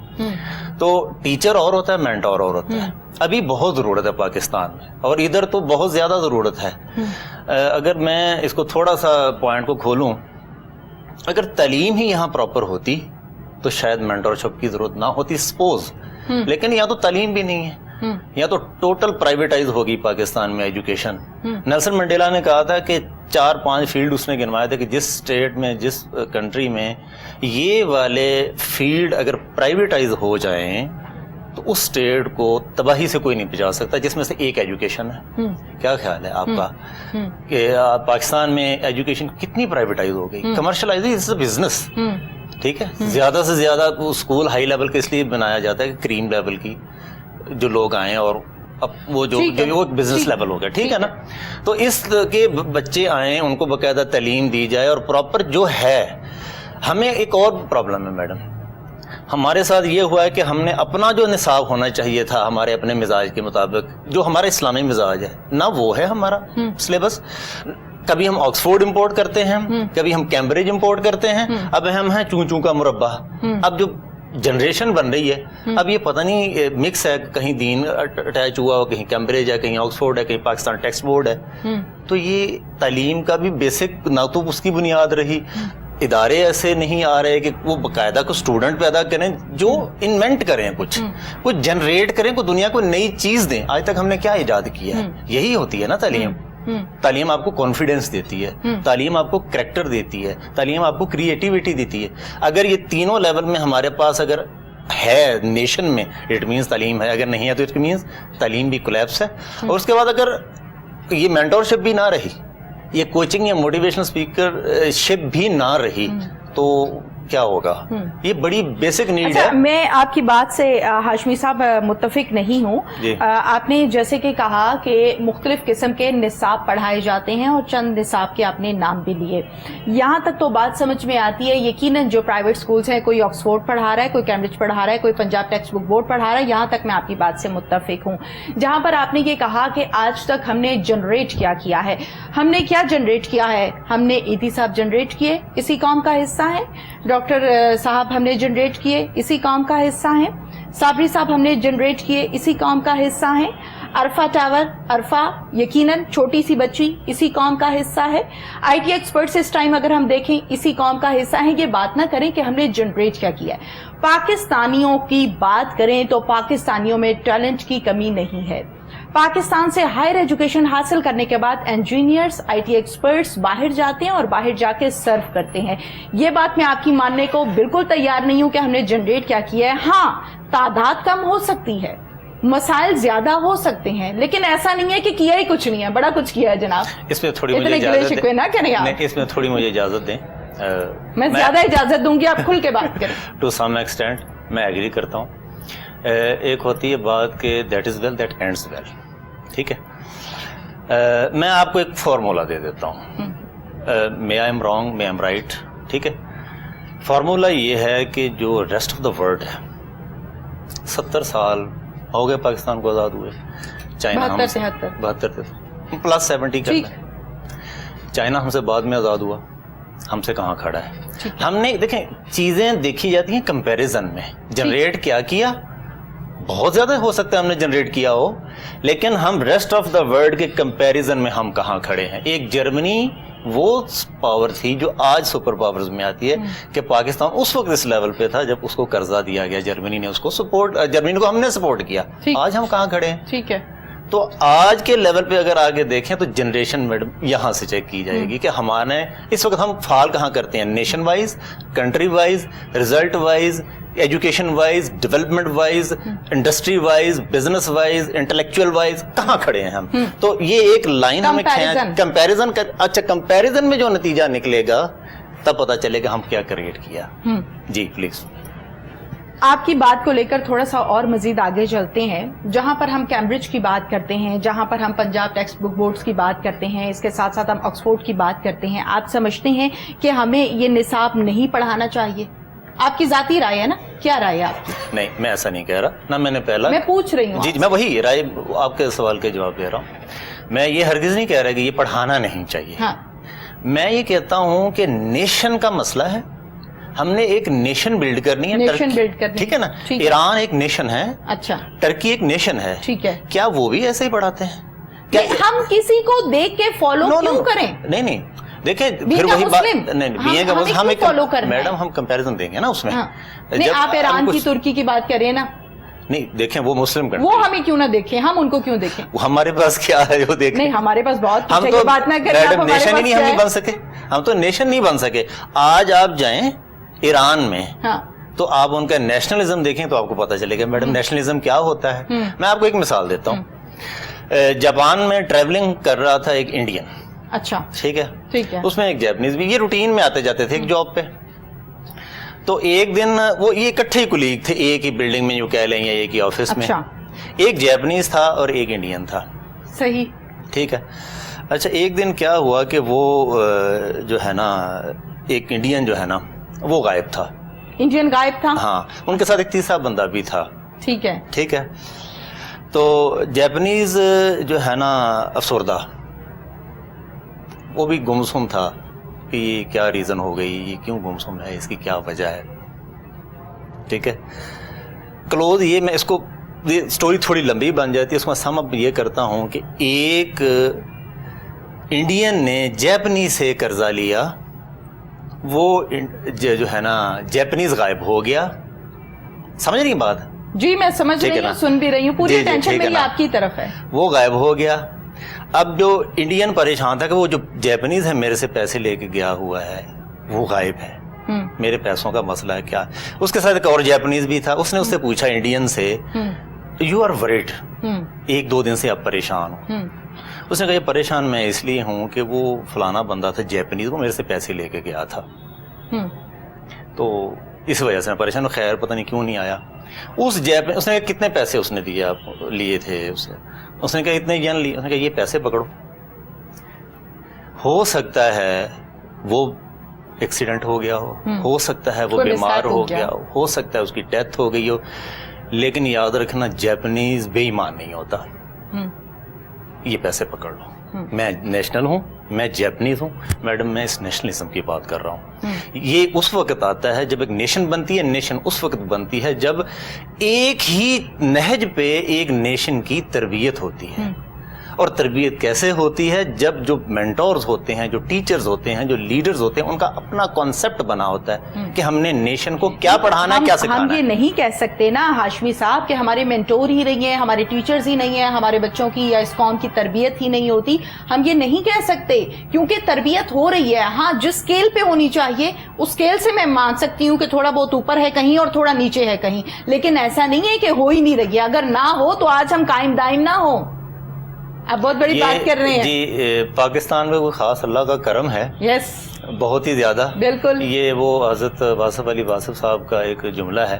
तो टीचर और होता है, मेंटोर और होता है। अभी बहुत ज़रूरत है पाकिस्तान में, और इधर तो बहुत ज़्यादा ज़रूरत है। अगर मैं इसको थोड़ा सा पॉइंट को खोलूँ, अगर तालीम ही यहाँ प्रॉपर होती तो शायद मेंटोरशिप की ज़रूरत ना होती, सपोज। लेकिन यहाँ तो तालीम भी नहीं है, यहाँ तो टोटल प्राइवेटाइज होगी पाकिस्तान में एजुकेशन। नेल्सन मंडेला ने कहा था कि 4-5 फील्ड उसने गिनवाए थे कि जिस स्टेट में, जिस कंट्री में ये वाले फील्ड अगर प्राइवेटाइज हो जाएं तो उस स्टेट को तबाही से कोई नहीं बचा सकता, जिसमें से एक एजुकेशन है। क्या ख्याल है आपका कि पाकिस्तान में एजुकेशन कितनी प्राइवेटाइज हो गई, कमर्शलाइज, इट्स अ बिजनेस, ठीक है। ज्यादा से ज्यादा स्कूल हाई लेवल के इसलिए बनाया जाता है कि क्रीम लेवल की जो लोग आए और अब वो जो वो बिजनेस लेवल हो गया, ठीक है ना। तो इस के बच्चे आए, उनको बाकायदा तालीम दी जाए और प्रॉपर जो है। हमें एक और प्रॉब्लम है मैडम, हमारे साथ ये हुआ है कि हमने अपना जो निसाब होना चाहिए था हमारे अपने मिजाज के मुताबिक, जो हमारा इस्लामी मिजाज है ना, वो है हमारा सिलेबस। कभी हम ऑक्सफोर्ड इंपोर्ट करते हैं, कभी हम कैम्ब्रिज इंपोर्ट करते हैं, अब हम हैं चूं चूं का मुरब्बा। अब जो जनरेशन बन रही है, अब ये पता नहीं मिक्स है, कहीं दीन अटैच हुआ हो, कहीं कैम्ब्रिज है, कहीं ऑक्सफोर्ड है, कहीं पाकिस्तान टेक्स्ट बोर्ड है। तो ये तालीम का भी बेसिक ना तो उसकी बुनियाद रही, इदारे ऐसे नहीं आ रहे कि वो बाकायदा को स्टूडेंट पैदा करें जो इन्वेंट करें, कुछ जनरेट करें, कोई दुनिया को नई चीज दें। आज तक हमने क्या इजाद किया है? यही होती है ना तालीम। तालीम आपको कॉन्फिडेंस देती है, तालीम आपको करैक्टर देती है, तालीम आपको क्रिएटिविटी देती है। अगर ये तीनों लेवल में हमारे पास अगर है नेशन में, इट मीन्स तालीम है, अगर नहीं है तो इट मीन्स तालीम भी कोलैप्स है। और उसके बाद अगर ये मेंटोरशिप भी ना रही, ये कोचिंग या मोटिवेशनल स्पीकरशिप भी ना रही, तो क्या होगा? ये बड़ी बेसिक नीड है। मैं आपकी बात से हाशमी साहब मुत्तफिक नहीं हूँ। आपने जैसे कि कहा कि मुख्तलिफ किस्म के निसाब पढ़ाए जाते हैं और चंद निसाब के आपने नाम भी लिए, यहाँ तक तो बात समझ में आती है। यकीनन जो प्राइवेट स्कूल्स हैं, कोई ऑक्सफोर्ड पढ़ा रहा है, कोई कैम्ब्रिज पढ़ा रहा है, कोई पंजाब टेक्स्ट बुक बोर्ड पढ़ा रहा है, यहाँ तक मैं आपकी बात से मुत्तफिक हूँ। जहाँ पर आपने ये कहा कि आज तक हमने जनरेट क्या किया है, हमने क्या जनरेट किया है? हमने ईदी साहब जनरेट किए, इसी कौम का हिस्सा है। डॉक्टर साहब हमने जनरेट किए, इसी कौम का हिस्सा है। साबरी साहब हमने जनरेट किए, इसी कौम का हिस्सा है। अरफा टावर, अरफा यकीनन छोटी सी बच्ची, इसी कौम का हिस्सा है। आईटी एक्सपर्ट्स इस टाइम अगर हम देखें, इसी कौम का हिस्सा है। ये बात ना करें कि हमने जनरेट क्या किया है। पाकिस्तानियों की बात करें तो पाकिस्तानियों में टैलेंट की कमी नहीं है। पाकिस्तान से हायर एजुकेशन हासिल करने के बाद इंजीनियर्स, आईटी एक्सपर्ट्स बाहर जाते हैं और बाहर जाके सर्व करते हैं। ये बात मैं आपकी मानने को बिल्कुल तैयार नहीं हूं कि हमने जनरेट क्या किया है। हाँ, तादाद कम हो सकती है, मसाइल ज्यादा हो सकते हैं, लेकिन ऐसा नहीं है कि किया ही कुछ नहीं है, बड़ा कुछ किया है जनाब। इसमें थोड़ी मुझे इजाजत दें, ना करें आप। इसमें थोड़ी मुझे इजाजत दें। मैं ज्यादा इजाजत दूंगी, आप खुल के बात करें। टू सम एक्सटेंट मैं एग्री करता हूँ। एक होती है बात कि that is well that ends well, ठीक है। मैं आपको एक फार्मूला दे देता हूँ, may I am wrong, may I am right, ठीक है। फार्मूला ये है कि जो रेस्ट ऑफ द वर्ल्ड है, 70 साल हो गए पाकिस्तान को आज़ाद हुए, चाइना 72 प्लस 70 करना है। चाइना हमसे बाद में आज़ाद हुआ, हमसे कहाँ खड़ा है। हमने देखें, चीज़ें देखी जाती हैं कंपैरिजन में। जनरेट क्या किया, बहुत ज्यादा हो सकता है हमने जनरेट किया हो, लेकिन हम रेस्ट ऑफ द वर्ल्ड के कंपैरिजन में हम कहाँ खड़े हैं। एक जर्मनी वो पावर थी जो आज सुपर पावर्स में आती है, कि पाकिस्तान उस वक्त इस लेवल पे था जब उसको कर्जा दिया गया, जर्मनी ने उसको सपोर्ट, जर्मनी को हमने सपोर्ट किया। आज हम कहाँ खड़े हैं? ठीक है। तो आज के लेवल पे अगर आगे देखें तो जनरेशन मैडम यहाँ से चेक की जाएगी कि हमारे इस वक्त हम फाल कहाँ करते हैं, nation wise, country wise, result wise, education wise, development wise, industry wise, business wise, intellectual wise कहाँ खड़े हैं हम। तो ये एक लाइन हमें कंपैरिजन कर, अच्छा कंपैरिजन में जो नतीजा निकलेगा तब पता चलेगा हम क्या क्रिएट किया। जी प्लीज। आपकी बात को लेकर थोड़ा सा और मजीद आगे चलते हैं। जहां पर हम कैम्ब्रिज की बात करते हैं, जहां पर हम पंजाब टेक्स्ट बुक बोर्ड्स की बात करते हैं, इसके साथ साथ हम ऑक्सफोर्ड की बात करते हैं, आप समझते हैं कि हमें ये निसाब नहीं पढ़ाना चाहिए? आपकी जाती राय है ना, क्या राय है आपकी? नहीं, मैं ऐसा नहीं कह रहा ना, मैंने पहला मैं पूछ रही हूँ। जी, मैं वही राय आपके सवाल के जवाब दे रहा हूँ। मैं ये हरगिज नहीं कह रहा कि ये पढ़ाना नहीं चाहिए। हाँ। मैं ये कहता हूँ कि नेशन का मसला है, हमने एक नेशन बिल्ड करनी है, नेशन बिल्ड करनी, ठीक है ना। ईरान एक नेशन है, अच्छा, टर्की एक नेशन है, ठीक है। क्या वो भी ऐसे ही पढ़ाते हैं? क्या हम किसी को देख के फॉलो क्यों करें? नहीं, देखिए फिर वही बात नहीं, हम एक फॉलो कर, मैडम हम कंपैरिजन देंगे ना उसमें। नहीं, आप ईरान की, तुर्की की बात करें ना। नहीं देखें, वो मुस्लिम वो कंट्री, हमें क्यों ना देखें, हम उनको क्यों देखें? वो हमारे पास क्या है जो देखें? नहीं, हमारे पास बहुत कुछ हम है, तो ये बात ना करें आप, मैडम हमारे नेशन ही पास नहीं, क्या हम नहीं है? बन सके, हम तो नेशन नहीं बन सके। आज आप जाएं ईरान में, हाँ, तो आप उनका नेशनलिज्म देखें तो आपको पता चलेगा मैडम नेशनलिज्म क्या होता है। मैं आपको एक मिसाल देता हूँ। जापान में ट्रैवलिंग कर रहा था एक इंडियन, अच्छा, ठीक है, ठीक है, उसमें एक जैपनीज भी, ये रूटीन में आते जाते थे एक जॉब पे। तो एक दिन वो ये इकट्ठे ही कुलीग थे, एक ही बिल्डिंग में यूं कह लें या एक ही ऑफिस में। अच्छा, एक जैपनीज था और एक इंडियन था, सही, ठीक है। अच्छा, एक दिन क्या हुआ कि वो जो है ना, एक इंडियन जो है ना वो गायब था, इंडियन गायब था, हाँ, उनके साथ एक तीसरा बंदा भी था, ठीक है, ठीक है। तो जैपनीज जो है ना अफसरदा, वो भी गुमसुम था कि ये क्या रीज़न हो गई, ये क्यों गुमसुम है, इसकी क्या वजह है, ठीक है। क्लोज ये मैं इसको, ये स्टोरी थोड़ी लंबी बन जाती है, उसमें सम अप ये करता हूँ कि एक इंडियन ने जैपनीज से कर्जा लिया, वो जो है ना जैपनीज गायब हो गया, समझ रही बात? जी मैं समझ ठीक रही है हूँ, ना? सुन भी रही हूँ, पूरी जी, टेंशन ठीक है मेरी ना? आपकी तरफ है। वो गायब हो गया। अब जो इंडियन परेशान था कि वो जो जैपनीज है मेरे से पैसे लेके गया हुआ है, वो गायब है, मेरे पैसों का मसला है क्या। उसके साथ एक और जैपनीज भी था, उसने उससे पूछा इंडियन से, यू आर वरीड, एक दो दिन से आप परेशान हो। उसने कहा ये परेशान मैं इसलिए हूँ कि वो फलाना बंदा था जैपनीज, वो मेरे से पैसे लेके गया था, तो इस वजह से मैं परेशान हूँ। खैर पता नहीं क्यों नहीं आया। उस जैपनीज, उसने कहा कितने पैसे उसने दिए, आप लिए थे उससे? उसने कहा इतने यन लिए। उसने कहा ये पैसे पकड़ो, हो सकता है वो एक्सीडेंट हो गया हो सकता है वो कोई बीमार mishap हो गया हो सकता है उसकी डेथ हो गई हो, लेकिन याद रखना जैपनीज बेईमान नहीं होता। ये पैसे पकड़ लो, मैं नेशनल हूँ, मैं जैपनीज हूँ मैडम, मैं इस नेशनलिज्म की बात कर रहा हूँ। ये उस वक्त आता है जब एक नेशन बनती है, नेशन उस वक्त बनती है जब एक ही नहज पे एक नेशन की तरबियत होती है। और तरबियत कैसे होती है? जब जो मेंटोर्स होते हैं, जो टीचर्स होते हैं, जो लीडर्स होते हैं, उनका अपना कॉन्सेप्ट बना होता है कि हमने नेशन को क्या पढ़ाना है, क्या सिखाना है। हम ये नहीं कह सकते ना हाशमी साहब कि हमारे मेंटोर ही नहीं है, हमारे टीचर्स ही नहीं है, हमारे बच्चों की या इस कौम की तरबियत ही नहीं होती। हम ये नहीं कह सकते क्योंकि तरबियत हो रही है। हाँ, जिस स्केल पे होनी चाहिए उस स्केल से मैं मान सकती हूँ कि थोड़ा बहुत ऊपर है कहीं और थोड़ा नीचे है कहीं, लेकिन ऐसा नहीं है कि हो ही नहीं रही है। अगर ना हो तो आज हम कायम दायम ना हो। आप बहुत बड़ी बात कर रहे हैं जी। पाकिस्तान में कोई खास अल्लाह का करम है, यस, बहुत ही ज्यादा। बिल्कुल, ये वो हजरत वासिफ अली वासिफ साहब का एक जुमला है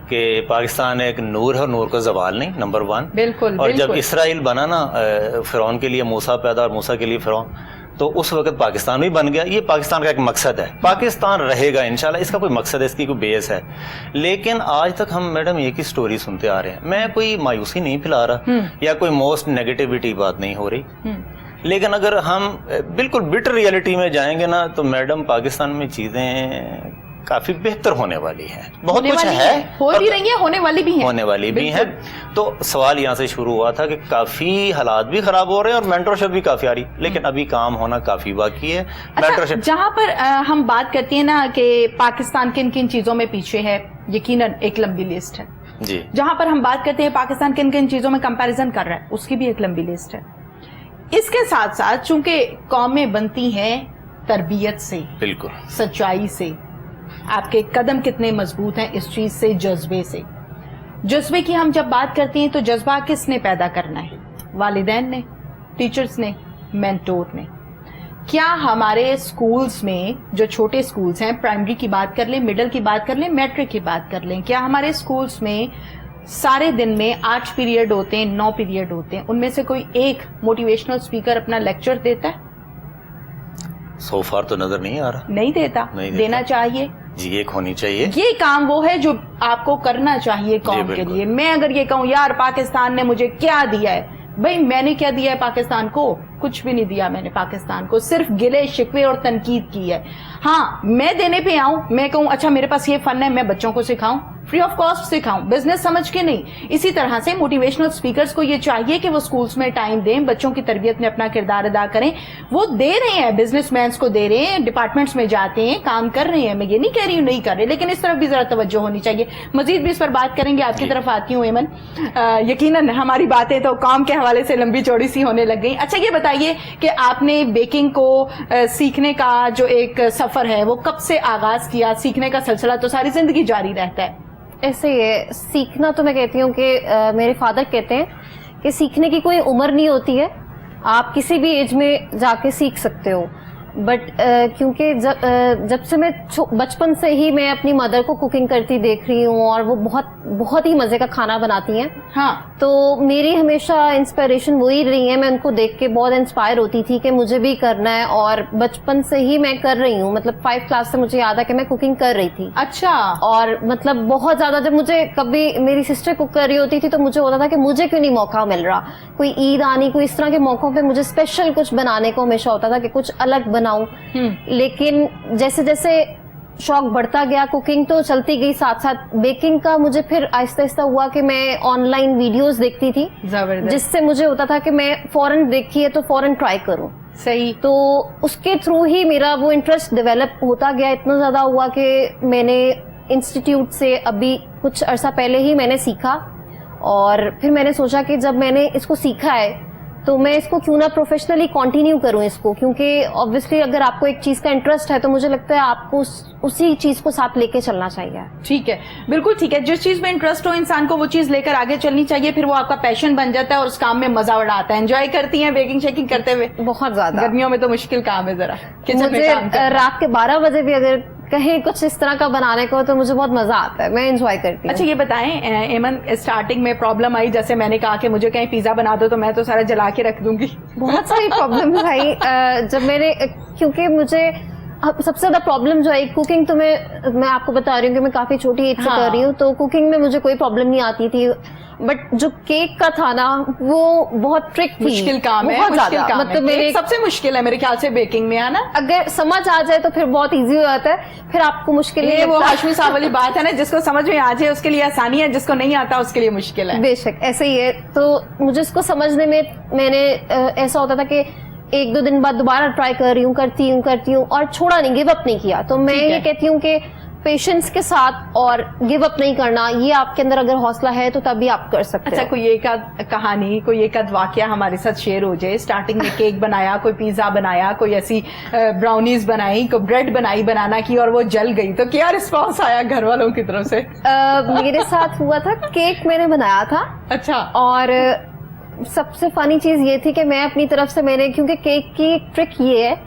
कि पाकिस्तान एक नूर है और नूर का जवाल नहीं, नंबर 1। बिल्कुल, और जब बिल्कुल। इसराइल बना ना, फिरौन के लिए मूसा पैदा और मूसा के लिए फिरौन, तो उस वक्त पाकिस्तान भी बन गया। ये पाकिस्तान का एक मकसद है, पाकिस्तान रहेगा इंशाल्लाह, इसका कोई मकसद है, इसकी कोई बेस है। लेकिन आज तक हम मैडम एक ही स्टोरी सुनते आ रहे हैं। मैं कोई मायूसी नहीं फैला रहा या कोई मोस्ट नेगेटिविटी बात नहीं हो रही, लेकिन अगर हम बिल्कुल बिटर रियलिटी में जाएंगे ना, तो मैडम पाकिस्तान में चीजें काफी बेहतर होने वाली हैं। बहुत कुछ है, हो भी रही है, होने वाली भी है, होने वाली भी है। तो सवाल यहाँ से शुरू हुआ था कि काफी हालात भी खराब हो रहे हैं और मेंटरशिप भी काफी आ रही, लेकिन अभी काम होना काफी बाकी है। अच्छा, जहाँ पर हम बात करते हैं ना कि पाकिस्तान किन किन चीजों में पीछे है, यकीनन एक लंबी लिस्ट है जी। जहाँ पर हम बात करते हैं पाकिस्तान किन किन चीजों में कंपैरिजन कर रहा है, उसकी भी एक लंबी लिस्ट है। इसके साथ साथ चूंकि कौमें बनती हैं तरबियत से, बिल्कुल सच्चाई से, आपके कदम कितने मजबूत हैं इस चीज से, जज्बे से। जज्बे की हम जब बात करते हैं तो जज्बा किसने पैदा करना है? वालिदैन ने, टीचर्स ने, मेंटोर ने। क्या हमारे स्कूल्स में, जो छोटे स्कूल्स हैं, प्राइमरी की बात कर लें, मिडिल की बात कर लें, मैट्रिक की बात कर लें, क्या हमारे स्कूल्स में सारे दिन में 8 पीरियड होते हैं, 9 पीरियड होते हैं, उनमें से कोई एक मोटिवेशनल स्पीकर अपना लेक्चर देता है? सो फार तो नजर नहीं आ रहा। नहीं देता, देना चाहिए जी, एक होनी चाहिए। ये काम वो है जो आपको करना चाहिए कौम के लिए। मैं अगर ये कहूँ यार पाकिस्तान ने मुझे क्या दिया है, भाई मैंने क्या दिया है पाकिस्तान को? कुछ भी नहीं दिया मैंने पाकिस्तान को, सिर्फ गिले शिकवे और तनकीद की है। हाँ, मैं देने पे आऊं, मैं कहूं अच्छा मेरे पास ये फन है, मैं बच्चों को सिखाऊं, फ्री ऑफ कॉस्ट सिखाऊं, बिजनेस समझ के नहीं। इसी तरह से मोटिवेशनल स्पीकर्स को ये चाहिए कि वो स्कूल्स में टाइम दें, बच्चों की तरबियत में अपना किरदार अदा करें। वो दे रहे हैं, बिजनेसमैन्स को दे रहे हैं, डिपार्टमेंट्स में जाते हैं, काम कर रहे हैं, मैं ये नहीं कह रही हूँ नहीं कर रहे, लेकिन इस तरफ भी जरा तवज्जो होनी चाहिए। मजीद भी इस पर बात करेंगे, आपकी तरफ आती हूँ एमन। यकीनन हमारी बातें तो काम के हवाले से लंबी चौड़ी सी होने लग गई। अच्छा ये बताइए कि आपने बेकिंग को सीखने का जो एक सफर है वो कब से आगाज किया? सीखने का सिलसिला तो सारी जिंदगी जारी रहता है। ऐसे ही है, सीखना तो मैं कहती हूँ कि मेरे फादर कहते हैं कि सीखने की कोई उम्र नहीं होती है, आप किसी भी एज में जाके सीख सकते हो। बट क्योंकि जब से मैं बचपन से ही मैं अपनी मदर को कुकिंग करती देख रही हूँ और वो बहुत ही मजे का खाना बनाती हैं। हाँ, तो मेरी हमेशा इंस्पिरेशन वही रही है, मैं उनको देख के बहुत इंस्पायर होती थी कि मुझे भी करना है, और बचपन से ही मैं कर रही हूँ। मतलब 5 क्लास से मुझे याद है कि मैं कुकिंग कर रही थी। अच्छा। और मतलब बहुत ज्यादा, जब मुझे कभी मेरी सिस्टर कुक कर रही होती थी तो मुझे होता था कि मुझे क्यों नहीं मौका मिल रहा, कोई ईद आनी, कोई इस तरह के मौकों पे मुझे स्पेशल कुछ बनाने को हमेशा होता था कि कुछ अलग बनाऊं। लेकिन जैसे जैसे शौक बढ़ता गया, कुकिंग तो चलती गई, साथ साथ बेकिंग का मुझे फिर आहिस्ता आहिस्ता हुआ कि मैं ऑनलाइन वीडियोस देखती थी, जिससे मुझे होता था कि मैं फौरन देखी है तो फौरन ट्राई करूं। सही। तो उसके थ्रू ही मेरा वो इंटरेस्ट डेवलप होता गया, इतना ज्यादा हुआ कि मैंने इंस्टीट्यूट से अभी कुछ अरसा पहले ही मैंने सीखा, और फिर मैंने सोचा कि जब मैंने इसको सीखा है तो मैं इसको क्यों ना प्रोफेशनली कंटिन्यू करूं इसको, क्योंकि ऑब्वियसली अगर आपको एक चीज का इंटरेस्ट है तो मुझे लगता है आपको उसी चीज को साथ लेके चलना चाहिए। ठीक है, बिल्कुल ठीक है। जिस चीज में इंटरेस्ट हो इंसान को वो चीज लेकर आगे चलनी चाहिए, फिर वो आपका पैशन बन जाता है और उस काम में मजा बड़ा आता है। एंजॉय करती हैं बेकिंग शेकिंग करते हुए? बहुत ज्यादा। गर्मियों में तो मुश्किल काम है जरा, किचन में मुझे काम करना। रात के 12 बजे भी अगर कहीं कुछ इस तरह का बनाने को तो मुझे बहुत मजा आता है, मैं एंजॉय करती हूँ। अच्छा ये बताएं एमन, स्टार्टिंग में प्रॉब्लम आई, जैसे मैंने कहा कि मुझे कहीं पिज्जा बना दो तो मैं तो सारा जला के रख दूंगी। बहुत सारी प्रॉब्लम आई जब मैंने, क्योंकि मुझे सबसे ज्यादा प्रॉब्लम जो है कुकिंग, तो मैं आपको बता रही हूँ कि मैं काफी छोटी एज से कर रही हूँ, तो कुकिंग में मुझे कोई प्रॉब्लम नहीं आती थी। बट जो केक का था ना वो बहुत ट्रिक थी, मुश्किल काम है, मुश्किल काम मतलब मेरे सबसे मुश्किल है मेरे ख्याल से बेकिंग में, है ना? अगर समझ आ जाए तो फिर बहुत इजी हो जाता है, फिर आपको मुश्किल नहीं। वो हाशमी साहब वाली बात है ना, जिसको समझ में आ जाए उसके लिए आसानी है, जिसको नहीं आता उसके लिए मुश्किल है। बेशक ऐसे ही है। तो मुझे इसको समझने में मैंने ऐसा होता था कि 1-2 दिन बाद दोबारा ट्राई कर रही हूँ, करती हूँ और छोड़ा नहीं, गिव अप नहीं किया। तो मैं ये कहती हूँ कि पेशेंस के साथ और गिव अप नहीं करना, ये आपके अंदर अगर हौसला है तो तभी आप कर सकते अच्छा, हो। कोई एक कहानी, कोई एक वाकया हमारे साथ शेयर हो जाए। स्टार्टिंग में केक बनाया, कोई पिज्जा बनाया, कोई ऐसी ब्राउनीज बनाई, कोई ब्रेड बनाई बनाना की और वो जल गई, तो क्या रिस्पॉन्स आया घर वालों की तरफ से? मेरे साथ हुआ था, केक मैंने बनाया था। अच्छा। और सबसे फनी चीज ये थी कि मैं अपनी तरफ से मैंने, क्योंकि केक की एक ट्रिक ये है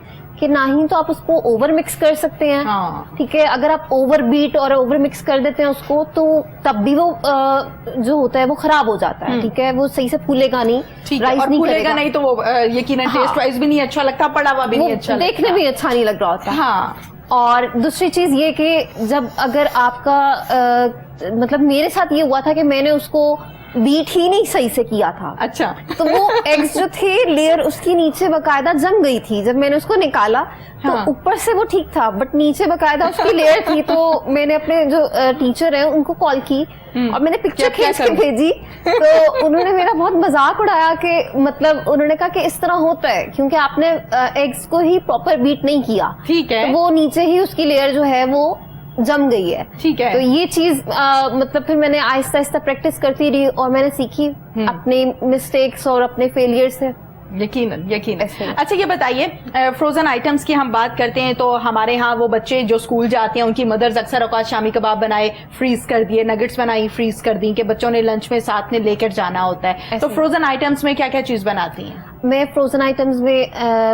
कि ना ही तो आप उसको ओवर मिक्स कर सकते हैं, हाँ। ठीक है, अगर आप ओवर बीट और ओवर मिक्स कर देते हैं उसको तो तब भी वो जो होता है वो खराब हो जाता है, ठीक है, वो सही से फूलेगा नहीं, राइस नहीं फूलेगा नहीं तो वो यकीनन टेस्ट वाइज भी नहीं अच्छा लगता, पड़ा हुआ भी नहीं अच्छा लगता, देखने भी अच्छा नहीं लग रहा होता। हाँ। और दूसरी चीज ये कि जब अगर आपका मतलब मेरे साथ ये हुआ था कि मैंने उसको बीट ही नहीं सही से किया था। अच्छा। तो वो एग्स जो थे लेयर उसकी नीचे बकायदा जम गई थी, जब मैंने उसको निकाला तो हाँ। ऊपर से वो ठीक था बट नीचे बकायदा उसकी लेयर थी। तो मैंने अपने जो टीचर है उनको कॉल की और मैंने पिक्चर खींच के भेजी, तो उन्होंने मेरा बहुत मजाक उड़ाया कि मतलब उन्होंने कहा कि इस तरह होता है क्योंकि आपने एग्स को ही प्रॉपर बीट नहीं किया, ठीक है, तो वो नीचे ही उसकी लेयर जो है वो जम गई है, ठीक है। तो ये चीज मतलब फिर मैंने आहिस्ता आहिस्ता प्रैक्टिस करती रही और मैंने सीखी अपने मिस्टेक्स और अपने फेलियर से। यकीनन यकीनन। अच्छा ये बताइए, फ्रोजन आइटम्स की हम बात करते हैं तो हमारे यहाँ वो बच्चे जो स्कूल जाते हैं उनकी मदर्स अक्सर औकात शामी कबाब बनाए फ्रीज कर दिए, नगेट्स बनाई फ्रीज कर दी कि बच्चों ने लंच में साथ में लेकर जाना होता है, तो फ्रोजन आइटम्स में क्या क्या चीज बनाती हैं? मैं फ्रोजन आइटम्स में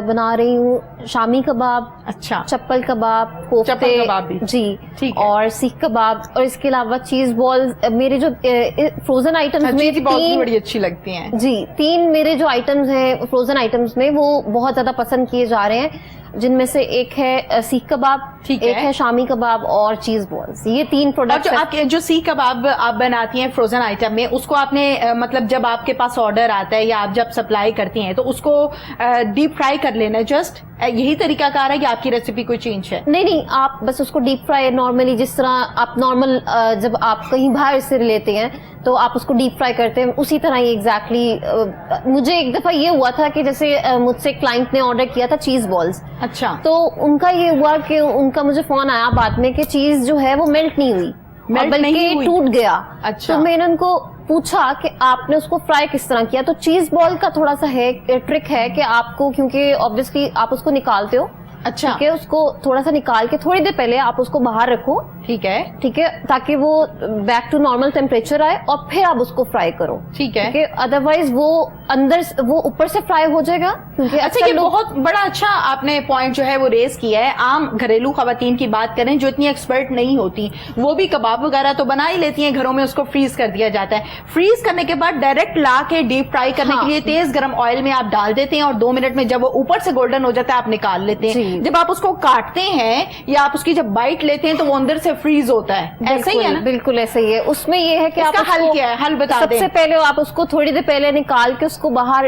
बना रही हूँ शामी कबाब, अच्छा, चप्पल कबाब, कोफ्ते कबाब भी जी, ठीक है, और सीख कबाब, और इसके अलावा चीज बॉल। मेरे जो फ्रोजन आइटम्स में तीन बड़ी अच्छी लगती हैं जी, 3 मेरे जो आइटम्स हैं फ्रोजन आइटम्स में वो बहुत ज्यादा पसंद किए जा रहे हैं। जिनमें से एक है सीख कबाब, ठीक एक है। है शामी कबाब और चीज बॉल्स। ये 3 और प्रोडक्ट जो आपके जो सीख कबाब आप बनाती हैं फ्रोजन आइटम में, उसको आपने मतलब जब आपके पास ऑर्डर आता है या आप जब सप्लाई करती हैं तो उसको डीप फ्राई कर लेना है, जस्ट यही तरीका कार है कि आपकी रेसिपी कोई चेंज है? नहीं, आप बस उसको डीप फ्राई नॉर्मली जिस तरह आप नॉर्मल जब आप कहीं बाहर से लेते हैं तो आप उसको डीप फ्राई करते हैं, उसी तरह ही एग्जैक्टली। मुझे एक दफा ये हुआ था कि जैसे मुझसे क्लाइंट ने ऑर्डर किया था चीज बॉल्स, अच्छा, तो उनका ये हुआ कि उनका मुझे फोन आया बाद में कि चीज जो है वो मेल्ट नहीं हुई, मेल्ट बल्कि नहीं हुई। टूट गया। अच्छा। तो मैंने उनको पूछा कि आपने उसको फ्राई किस तरह किया। तो चीज बॉल का थोड़ा सा है ट्रिक है कि आपको, क्योंकि ऑब्वियसली आप उसको निकालते हो, अच्छा, ठीक है, उसको थोड़ा सा निकाल के थोड़ी देर पहले आप उसको बाहर रखो, ठीक है, ठीक है, ताकि वो बैक टू नॉर्मल टेम्परेचर आए और फिर आप उसको फ्राई करो, ठीक है। ठीक है। अदरवाइज वो अंदर वो ऊपर से फ्राई हो जाएगा, क्योंकि अच्छा, ये बहुत बड़ा अच्छा आपने पॉइंट जो है वो रेस किया है। आम घरेलू खवातीन की बात करें जो इतनी एक्सपर्ट नहीं होती, वो भी कबाब वगैरह तो बना ही लेती हैं घरों में, उसको फ्रीज कर दिया जाता है। फ्रीज करने के बाद डायरेक्ट ला के डीप फ्राई करने हाँ। के लिए तेज गर्म ऑयल में आप डाल देते हैं और 2 मिनट में जब वो ऊपर से गोल्डन हो जाता है आप निकाल लेते हैं। जी। जब आप उसको काटते हैं या आप उसकी जब बाइट लेते हैं तो वो अंदर से फ्रीज होता है, ऐसा ही है ना? बिल्कुल ऐसा ही है। उसमें ये है कि आप इसका हल उसको- क्या है? हल बता दें। सबसे पहले आप उसको थोड़ी देर पहले निकाल के उसको बाहर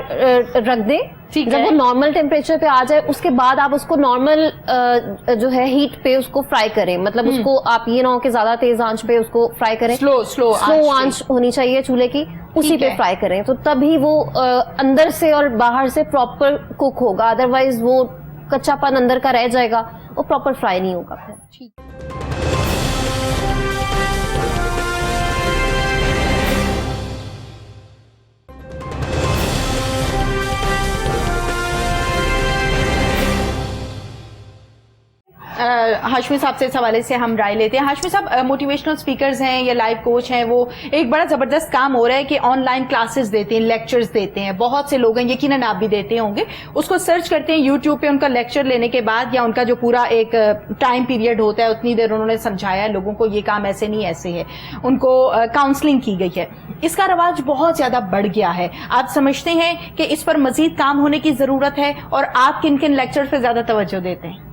रख दें, ठीक जब है। वो नॉर्मल टेम्परेचर पे आ जाए उसके बाद आप उसको नॉर्मल जो है हीट पे उसको फ्राई करें। मतलब उसको आप ये ना हो कि ज्यादा तेज आंच पे उसको फ्राई करें, स्लो आंच होनी चाहिए चूल्हे की, उसी ठीक पे है। फ्राई करें, तो तभी वो अंदर से और बाहर से प्रॉपर कुक होगा। अदरवाइज वो कच्चापन अंदर का रह जाएगा, वो प्रॉपर फ्राई नहीं होगा फिर। ठीक। हाशमी साहब से इस हवाले से हम राय लेते हैं। हाशमी साहब मोटिवेशनल स्पीकर्स हैं या लाइफ कोच हैं, वो एक बड़ा जबरदस्त काम हो रहा है कि ऑनलाइन क्लासेस देते हैं, लेक्चर्स देते हैं। बहुत से लोग हैं, यकीनन आप भी देते होंगे, उसको सर्च करते हैं यूट्यूब पे, उनका लेक्चर लेने के बाद या उनका जो पूरा एक टाइम पीरियड होता है उतनी देर उन्होंने समझाया है लोगों को ये काम ऐसे नहीं ऐसे है, उनको काउंसलिंग की गई है। इसका रवाज बहुत ज्यादा बढ़ गया है। आप समझते हैं कि इस पर मजीद काम होने की जरूरत है और आप किन किन लेक्चर्स पे ज्यादा तवज्जो देते हैं?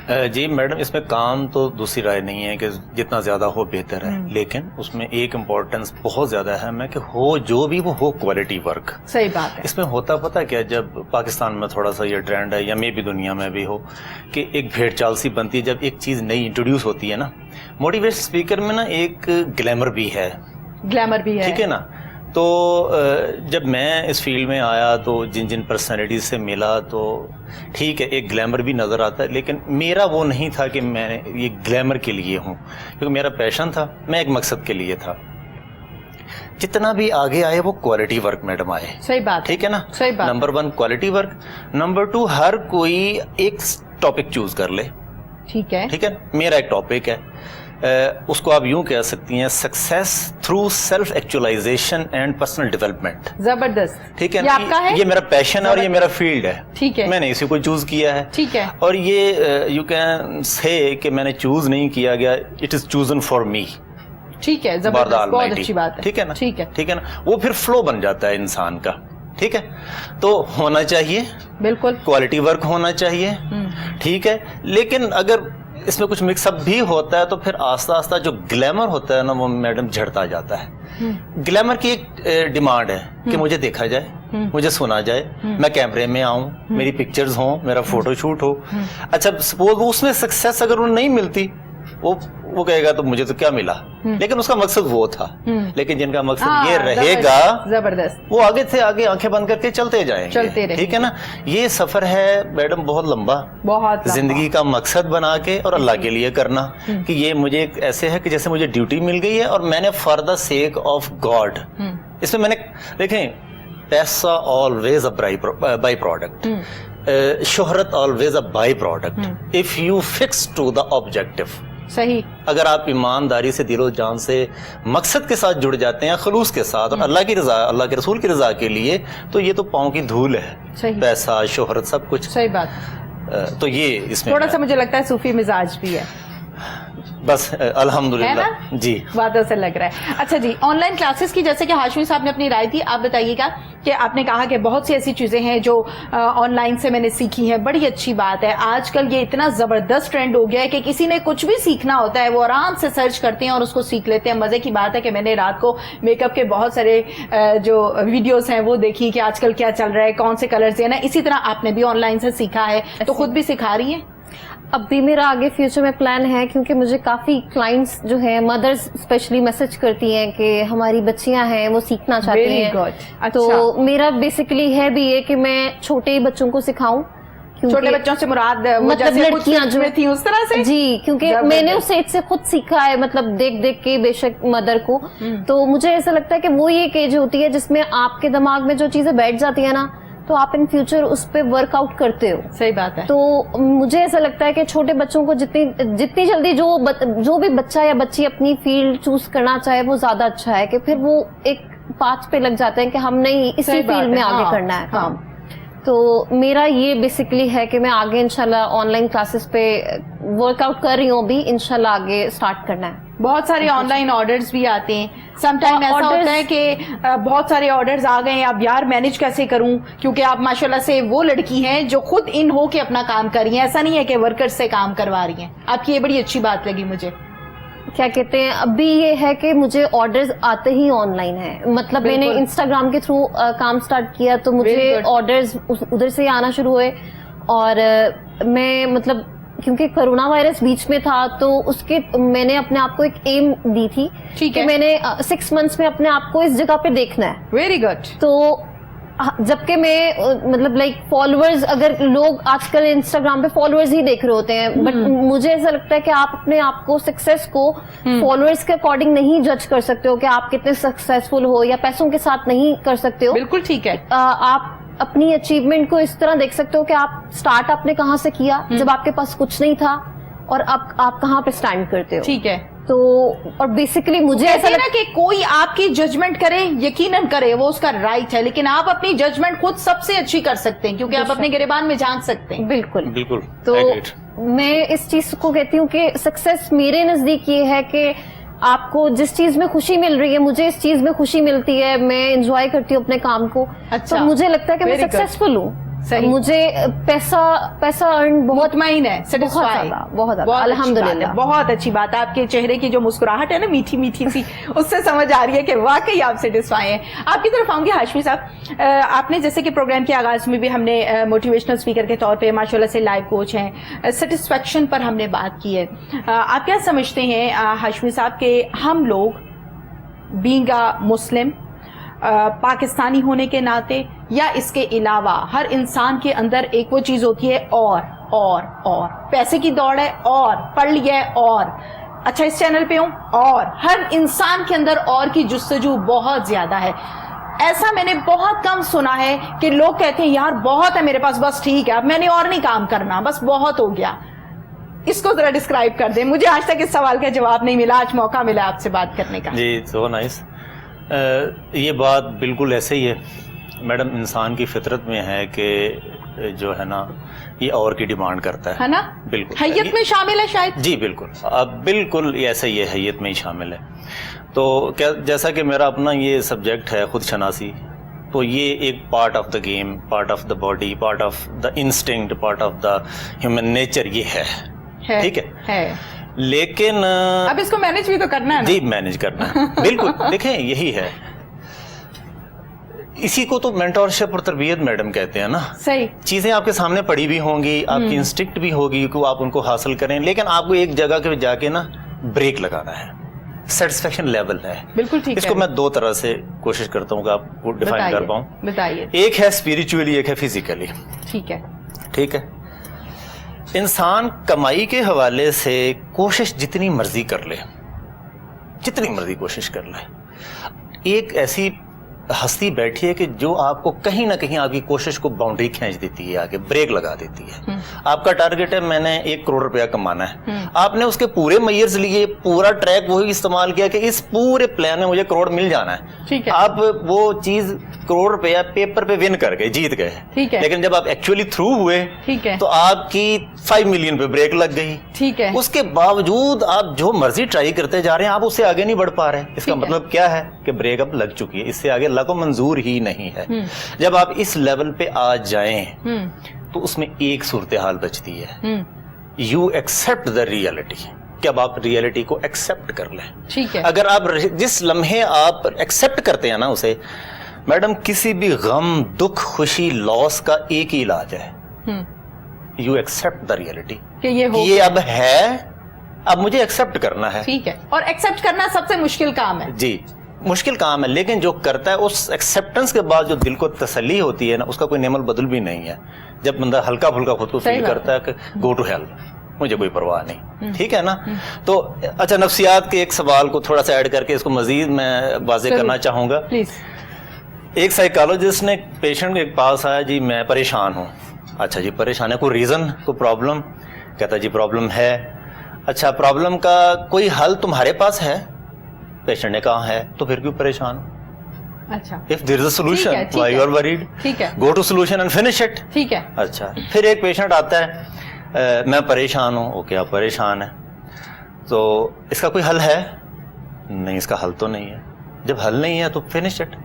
जी मैडम, इसमें काम तो दूसरी राय नहीं है कि जितना ज़्यादा हो बेहतर है, लेकिन उसमें एक इम्पोर्टेंस बहुत ज़्यादा अहम है कि हो जो भी वो हो क्वालिटी वर्क। सही बात है। इसमें होता पता क्या, जब पाकिस्तान में थोड़ा सा ये ट्रेंड है या मे भी दुनिया में भी हो कि एक भेड़ चाल सी बनती है जब एक चीज़ नई इंट्रोड्यूस होती है ना। मोटिवेशन स्पीकर में ना एक ग्लैमर भी है, ग्लैमर भी है, ठीक है ना। तो जब मैं इस फील्ड में आया तो जिन जिन पर्सनैलिटीज से मिला तो ठीक है एक ग्लैमर भी नज़र आता है, लेकिन मेरा वो नहीं था कि मैं ये ग्लैमर के लिए हूँ, क्योंकि मेरा पैशन था, मैं एक मकसद के लिए था। जितना भी आगे आए वो क्वालिटी वर्क मैडम आए। सही बात, ठीक है ना। सही बात। नंबर 1 क्वालिटी वर्क, नंबर 2 हर कोई एक टॉपिक चूज कर ले, ठीक है, ठीक है। मेरा एक टॉपिक है, उसको आप यूं कह सकती हैं, success through self actualisation and personal development. जबरदस्त, ठीक है ये आपका है? ये मेरा पैशन है और ये मेरा फील्ड है, ठीक है, मैंने इसी को चूज किया है, ठीक है। और ये यू कैन से कि मैंने चूज नहीं किया गया, it is chosen for me. ठीक है, जबरदस्त, बहुत अच्छी बात है, ठीक है ना, ठीक है, ठीक है ना। वो फिर फ्लो बन जाता है इंसान का, ठीक है। तो होना चाहिए, बिल्कुल क्वालिटी वर्क होना चाहिए, ठीक है। लेकिन अगर इसमें कुछ मिक्सअप भी होता है तो फिर आस्ता आस्ता जो ग्लैमर होता है ना वो मैडम झड़ता जाता है। ग्लैमर की एक डिमांड है कि मुझे देखा जाए, मुझे सुना जाए, मैं कैमरे में आऊं, मेरी पिक्चर्स हों, मेरा फोटो शूट हो। अच्छा सपोज वो उसमें सक्सेस अगर उन्हें नहीं मिलती, वो कहेगा तो मुझे तो क्या मिला, लेकिन उसका मकसद वो था। लेकिन जिनका मकसद ये रहेगा, जबरदस्त, वो आगे से आगे आंखें बंद करके चलते जाएंगे, ठीक है ना। ये सफर है मैडम बहुत लंबा, बहुत जिंदगी का मकसद बना के और अल्लाह के लिए करना, कि ये मुझे एक ऐसे है कि जैसे मुझे ड्यूटी मिल गई है और मैंने for the sake of God, इसमें मैंने देखें पैसा ऑलवेज अ बाई प्रोडक्ट, शोहरत always a byproduct if you fix to the objective. सही, अगर आप ईमानदारी से दिलो जान से मकसद के साथ जुड़ जाते हैं, खलूस के साथ और अल्लाह की रजा, अल्लाह के रसूल की रजा के लिए, तो ये तो पाँव की धूल है, सही, पैसा शोहरत सब कुछ। सही बात। तो ये इसमें थोड़ा सा मुझे लगता है सूफी मिजाज भी है, बस अल्हम्दुलिल्लाह जी, बातों से लग रहा है। अच्छा जी, ऑनलाइन क्लासेस की जैसे कि हाशमी साहब ने अपनी राय दी, आप बताइएगा کہ آپ نے کہا کہ بہت سی ایسی چیزیں ہیں جو آن لائن سے میں نے سیکھی ہیں, بڑی اچھی بات ہے. آج کل یہ اتنا زبردست ٹرینڈ ہو گیا ہے کہ کسی نے کچھ بھی سیکھنا ہوتا ہے وہ آرام سے سرچ کرتے ہیں اور اس کو سیکھ لیتے ہیں. مزے کی بات ہے کہ میں نے رات کو میک اپ کے بہت سارے جو ویڈیوز ہیں وہ دیکھی کہ آج کل کیا چل رہا ہے, کون سے کلرز دینا. اسی طرح آپ نے بھی آن لائن سے سیکھا ہے, تو خود بھی سکھا رہی ہیں؟ اب بھی میرا آگے فیوچر میں پلان ہے, کیونکہ مجھے کافی کلائنٹس جو ہیں مدرز اسپیشلی میسج کرتی ہیں کہ ہماری بچیاں ہیں وہ سیکھنا چاہتی ہیں. تو میرا بیسیکلی ہے بھی یہ کہ میں چھوٹے بچوں کو سکھاؤں. چھوٹے بچوں سے مراد مطلب لڑکیاں جو تھیں اس طرح سے؟ جی, کیونکہ میں نے اس ایج سے خود سیکھا ہے, مطلب دیکھ دیکھ کے بے شک مدر کو. تو مجھے ایسا لگتا ہے کہ وہ ایک ایج ہوتی ہے جس میں آپ کے دماغ میں جو چیزیں بیٹھ جاتی ہیں نا, تو آپ ان فیوچر اس پہ ورک آؤٹ کرتے ہو. صحیح بات ہے. تو مجھے ایسا لگتا ہے کہ چھوٹے بچوں کو جتنی جلدی جو بھی بچہ یا بچی اپنی فیلڈ چوز کرنا چاہے وہ زیادہ اچھا ہے, کہ پھر وہ ایک پاتھ پہ لگ جاتے ہیں کہ ہم نہیں اسی فیلڈ میں آگے کرنا ہے کام. تو میرا یہ بیسیکلی ہے کہ میں آگے انشاءاللہ آن لائن کلاسز پہ ورک آؤٹ کر رہی ہوں, بھی انشاءاللہ آگے اسٹارٹ کرنا ہے. بہت سارے آن لائن آرڈرز بھی آتے ہیں, سم ٹائم ایسا ہوتا ہے کہ بہت سارے آرڈرز آ گئے ہیں, اب یار مینج کیسے کروں, کیونکہ آپ ماشاءاللہ سے وہ لڑکی ہیں جو خود ان ہو کے اپنا کام کر رہی ہیں, ایسا نہیں ہے کہ ورکر سے کام کروا رہی ہیں. آپ کی یہ بڑی اچھی بات لگی مجھے. کیا کہتے ہیں, ابھی یہ ہے کہ مجھے آرڈرز آتے ہی آن لائن ہیں, مطلب میں نے انسٹاگرام کے تھرو کام سٹارٹ کیا تو مجھے آرڈرز ادھر سے آنا شروع ہوئے. اور میں مطلب کیونکہ کرونا وائرس بیچ میں تھا تو اس کے میں نے اپنے آپ کو ایک ایم دی تھی کہ میں نے 6 months میں اپنے آپ کو اس جگہ پہ دیکھنا ہے. Very good. تو جبکہ میں مطلب لائک فالوورز, اگر لوگ آج کل انسٹاگرام پہ فالوورز ہی دیکھ رہے ہوتے ہیں, بٹ مجھے ایسا لگتا ہے کہ آپ اپنے آپ کو سکسیس کو فالوورز کے اکارڈنگ نہیں جج کر سکتے ہو کہ آپ کتنے سکسیسفل ہو, یا پیسوں کے ساتھ نہیں کر سکتے ہو. بالکل ٹھیک ہے. آپ اپنی اچیومنٹ کو اس طرح دیکھ سکتے ہو کہ آپ سٹارٹ آپ نے کہاں سے کیا جب آپ کے پاس کچھ نہیں تھا, اور اب آپ کہاں پہ سٹینڈ کرتے ہو. ٹھیک ہے. تو اور بیسیکلی مجھے ایسا لگتا ہے کہ کوئی آپ کی ججمنٹ کرے, یقیناً کرے, وہ اس کا رائٹ ہے, لیکن آپ اپنی ججمنٹ خود سب سے اچھی کر سکتے ہیں کیونکہ آپ اپنے گریبان میں جھانک سکتے ہیں. بالکل بالکل. تو میں اس چیز کو کہتی ہوں کہ سکسیس میرے نزدیک یہ ہے کہ آپ کو جس چیز میں خوشی مل رہی ہے, مجھے اس چیز میں خوشی ملتی ہے, میں انجوائے کرتی ہوں اپنے کام کو, تو مجھے لگتا ہے کہ میں سکسیسفل ہوں. مجھے پیسہ ارن بہت مطمئن ہے, سیٹسفائی, بہت الحمدللہ. بہت اچھی بات ہے. آپ کے چہرے کی جو مسکراہٹ ہے نا, میٹھی میٹھی سی, اس سے سمجھ آ رہی ہے کہ واقعی آپ سیٹسفائی ہیں. آپ کی طرف آؤں گی ہاشمی صاحب. آپ نے جیسے کہ پروگرام کے آغاز میں بھی ہم نے موٹیویشنل اسپیکر کے طور پہ ماشاءاللہ سے لائف کوچ ہیں, سیٹسفیکشن پر ہم نے بات کی ہے. آپ کیا سمجھتے ہیں ہاشمی صاحب کہ ہم لوگ بینگ اے مسلم, پاکستانی ہونے کے ناطے, یا اس کے علاوہ ہر انسان کے اندر ایک وہ چیز ہوتی ہے اور پیسے کی دوڑ ہے, اور پڑھ لیا ہے, اور اچھا اس چینل پہ ہوں, اور ہر انسان کے اندر اور کی جستجو بہت زیادہ ہے. ایسا میں نے بہت کم سنا ہے کہ لوگ کہتے ہیں یار بہت ہے میرے پاس, بس ٹھیک ہے اب میں نے اور نہیں کام کرنا, بس بہت ہو گیا. اس کو ذرا ڈسکرائب کر دیں. مجھے آج تک اس سوال کا جواب نہیں ملا, آج موقع ملا آپ سے بات کرنے کا. جی سو نائس. یہ بات بالکل ایسے ہی ہے میڈم, انسان کی فطرت میں ہے کہ جو ہے نا یہ اور کی ڈیمانڈ کرتا ہے نا. بالکل حیت میں شامل ہے شاید. جی بالکل, اب بالکل ایسا ہی ہے, حیت میں ہی شامل ہے. تو کیا جیسا کہ میرا اپنا یہ سبجیکٹ ہے خود شناسی, تو یہ ایک part of the game, part of the body, part of the instinct, part of the human nature یہ ہے. ٹھیک ہے, لیکن اب اس کو مینج بھی تو کرنا ہے. جی مینج کرنا ہے بالکل. دیکھیں یہی ہے, اسی کو تو مینٹورشپ اور تربیت میڈم کہتے ہیں نا. صحیح. چیزیں آپ کے سامنے پڑی بھی ہوں گی, آپ کی انسٹنکٹ بھی ہوگی کہ آپ ان کو حاصل کریں, لیکن آپ کو ایک جگہ کے جا کے نا بریک لگانا ہے. سیٹسفیکشن لیول ہے. بالکل ٹھیک. اس کو میں 2 طرح سے کوشش کرتا ہوں کہ آپ کو ڈیفائن کر پاؤں. بتائیے. ایک ہے اسپریچولی, ایک ہے فزیکلی. ٹھیک ہے. ٹھیک ہے. انسان کمائی کے حوالے سے کوشش جتنی مرضی کر لے, جتنی مرضی کوشش کر لے, ایک ایسی ہستی بیٹھی ہے کہ جو آپ کو کہیں نہ کہیں آپ کی کوشش کو باؤنڈری کھینچ دیتی ہے, آگے بریک لگا دیتی ہے. آپ کا ٹارگیٹ ہے میں نے 1 کروڑ روپیہ کمانا ہے, آپ نے اس کے پورے میئرز لیے, پورا ٹریک وہی استعمال کیا کہ اس پورے پلان میں مجھے کروڑ مل جانا ہے. ٹھیک ہے. آپ وہ چیز کروڑ روپیہ پیپر پہ ون کر گئے, جیت گئے. ٹھیک ہے. لیکن جب آپ ایکچولی تھرو ہوئے, ٹھیک ہے, تو آپ کی 5 ملین پہ بریک لگ گئی. ٹھیک ہے. اس کے باوجود آپ جو مرضی ٹرائی کرتے جا رہے ہیں, آپ اس سے آگے نہیں بڑھ پا رہے. اس کا مطلب کیا ہے کہ بریک اب لگ چکی ہے, اس سے آگے اللہ کو منظور ہی نہیں ہے. جب آپ اس لیول پہ آ جائیں تو اس میں ایک صورتحال بچتی ہے, یو ایکسپٹ دا ریئلٹی, کہ اب آپ ریئلٹی کو ایکسپٹ کر لیں. ٹھیک ہے. اگر آپ جس لمحے آپ ایکسپٹ کرتے ہیں نا اسے, میڈم کسی بھی غم, دکھ, خوشی, لاس کا ایک ہی علاج ہے, یو ایکسپٹ دا ریئلٹی, کہ یہ اب ہے, اب مجھے ایکسپٹ کرنا ہے. ٹھیک ہے. اور ایکسپٹ کرنا سب سے مشکل کام ہے. جی مشکل کام ہے, لیکن جو کرتا ہے اس ایکسپٹنس کے بعد جو دل کو تسلی ہوتی ہے نا, اس کا کوئی نعم البدل بھی نہیں ہے. جب بندہ ہلکا پھلکا خود کو فیل کرتا ہے کہ گو ٹو ہیل, مجھے کوئی پرواہ نہیں, ٹھیک ہے نا. تو اچھا, نفسیات کے ایک سوال کو تھوڑا سا ایڈ کر کے اس کو مزید میں واضح کرنا چاہوں گا. پلیز. ایک سائیکالوجسٹ نے پیشنٹ کے پاس آیا, جی میں پریشان ہوں. اچھا جی پریشان ہے, کوئی ریزن, کوئی پرابلم؟ کہتا جی پرابلم ہے. اچھا پرابلم کا کوئی حل تمہارے پاس ہے؟ پیشنٹ نے کہا ہے. تو پھر کیوں پریشان؟ اچھا, if there is a solution why you are worried, ٹھیک ہے, go to solution and finish it. ٹھیک ہے. اچھا پھر ایک پیشنٹ آتا ہے, میں پریشان ہوں. اوکے آپ پریشان ہیں, تو اس کا کوئی حل ہے؟ نہیں, اس کا حل تو نہیں ہے. جب حل نہیں ہے تو finish it,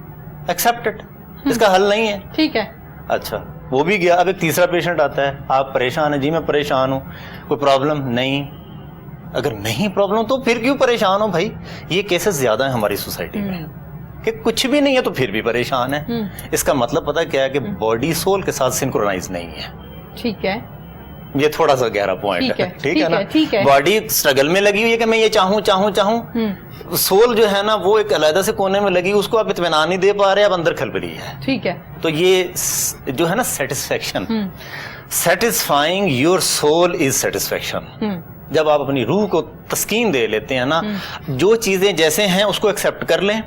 accept it, اس کا حل نہیں ہے. ٹھیک ہے. اچھا وہ بھی گیا. اب ایک تیسرا پیشنٹ آتا ہے, آپ پریشان ہیں؟ جی میں پریشان ہوں. کوئی پرابلم؟ نہیں. اگر نہیں پرابلم تو پھر کیوں پریشان ہو بھائی؟ یہ کیسز زیادہ ہیں ہماری سوسائٹی میں کہ کچھ بھی نہیں ہے تو پھر بھی پریشان ہے. اس کا مطلب پتہ کیا ہے کہ باڈی سول کے ساتھ سنکرونائز نہیں ہے. ٹھیک ہے. یہ تھوڑا سا گہرا پوائنٹ ہے, ٹھیک ہے نا. ٹھیک ہے. باڈی اسٹرگل میں لگی ہوئی ہے کہ میں یہ چاہوں, سول جو ہے نا وہ ایک علیحدہ سے کونے میں لگی, اس کو آپ اطمینان نہیں دے پا رہے, اب اندر کھلبلی ہے. ٹھیک ہے. تو یہ جو ہے نا satisfaction, satisfying your soul is satisfaction. جب آپ اپنی روح کو تسکین دے لیتے ہیں نا, جو چیزیں جیسے ہیں اس کو ایکسپٹ کر لیں.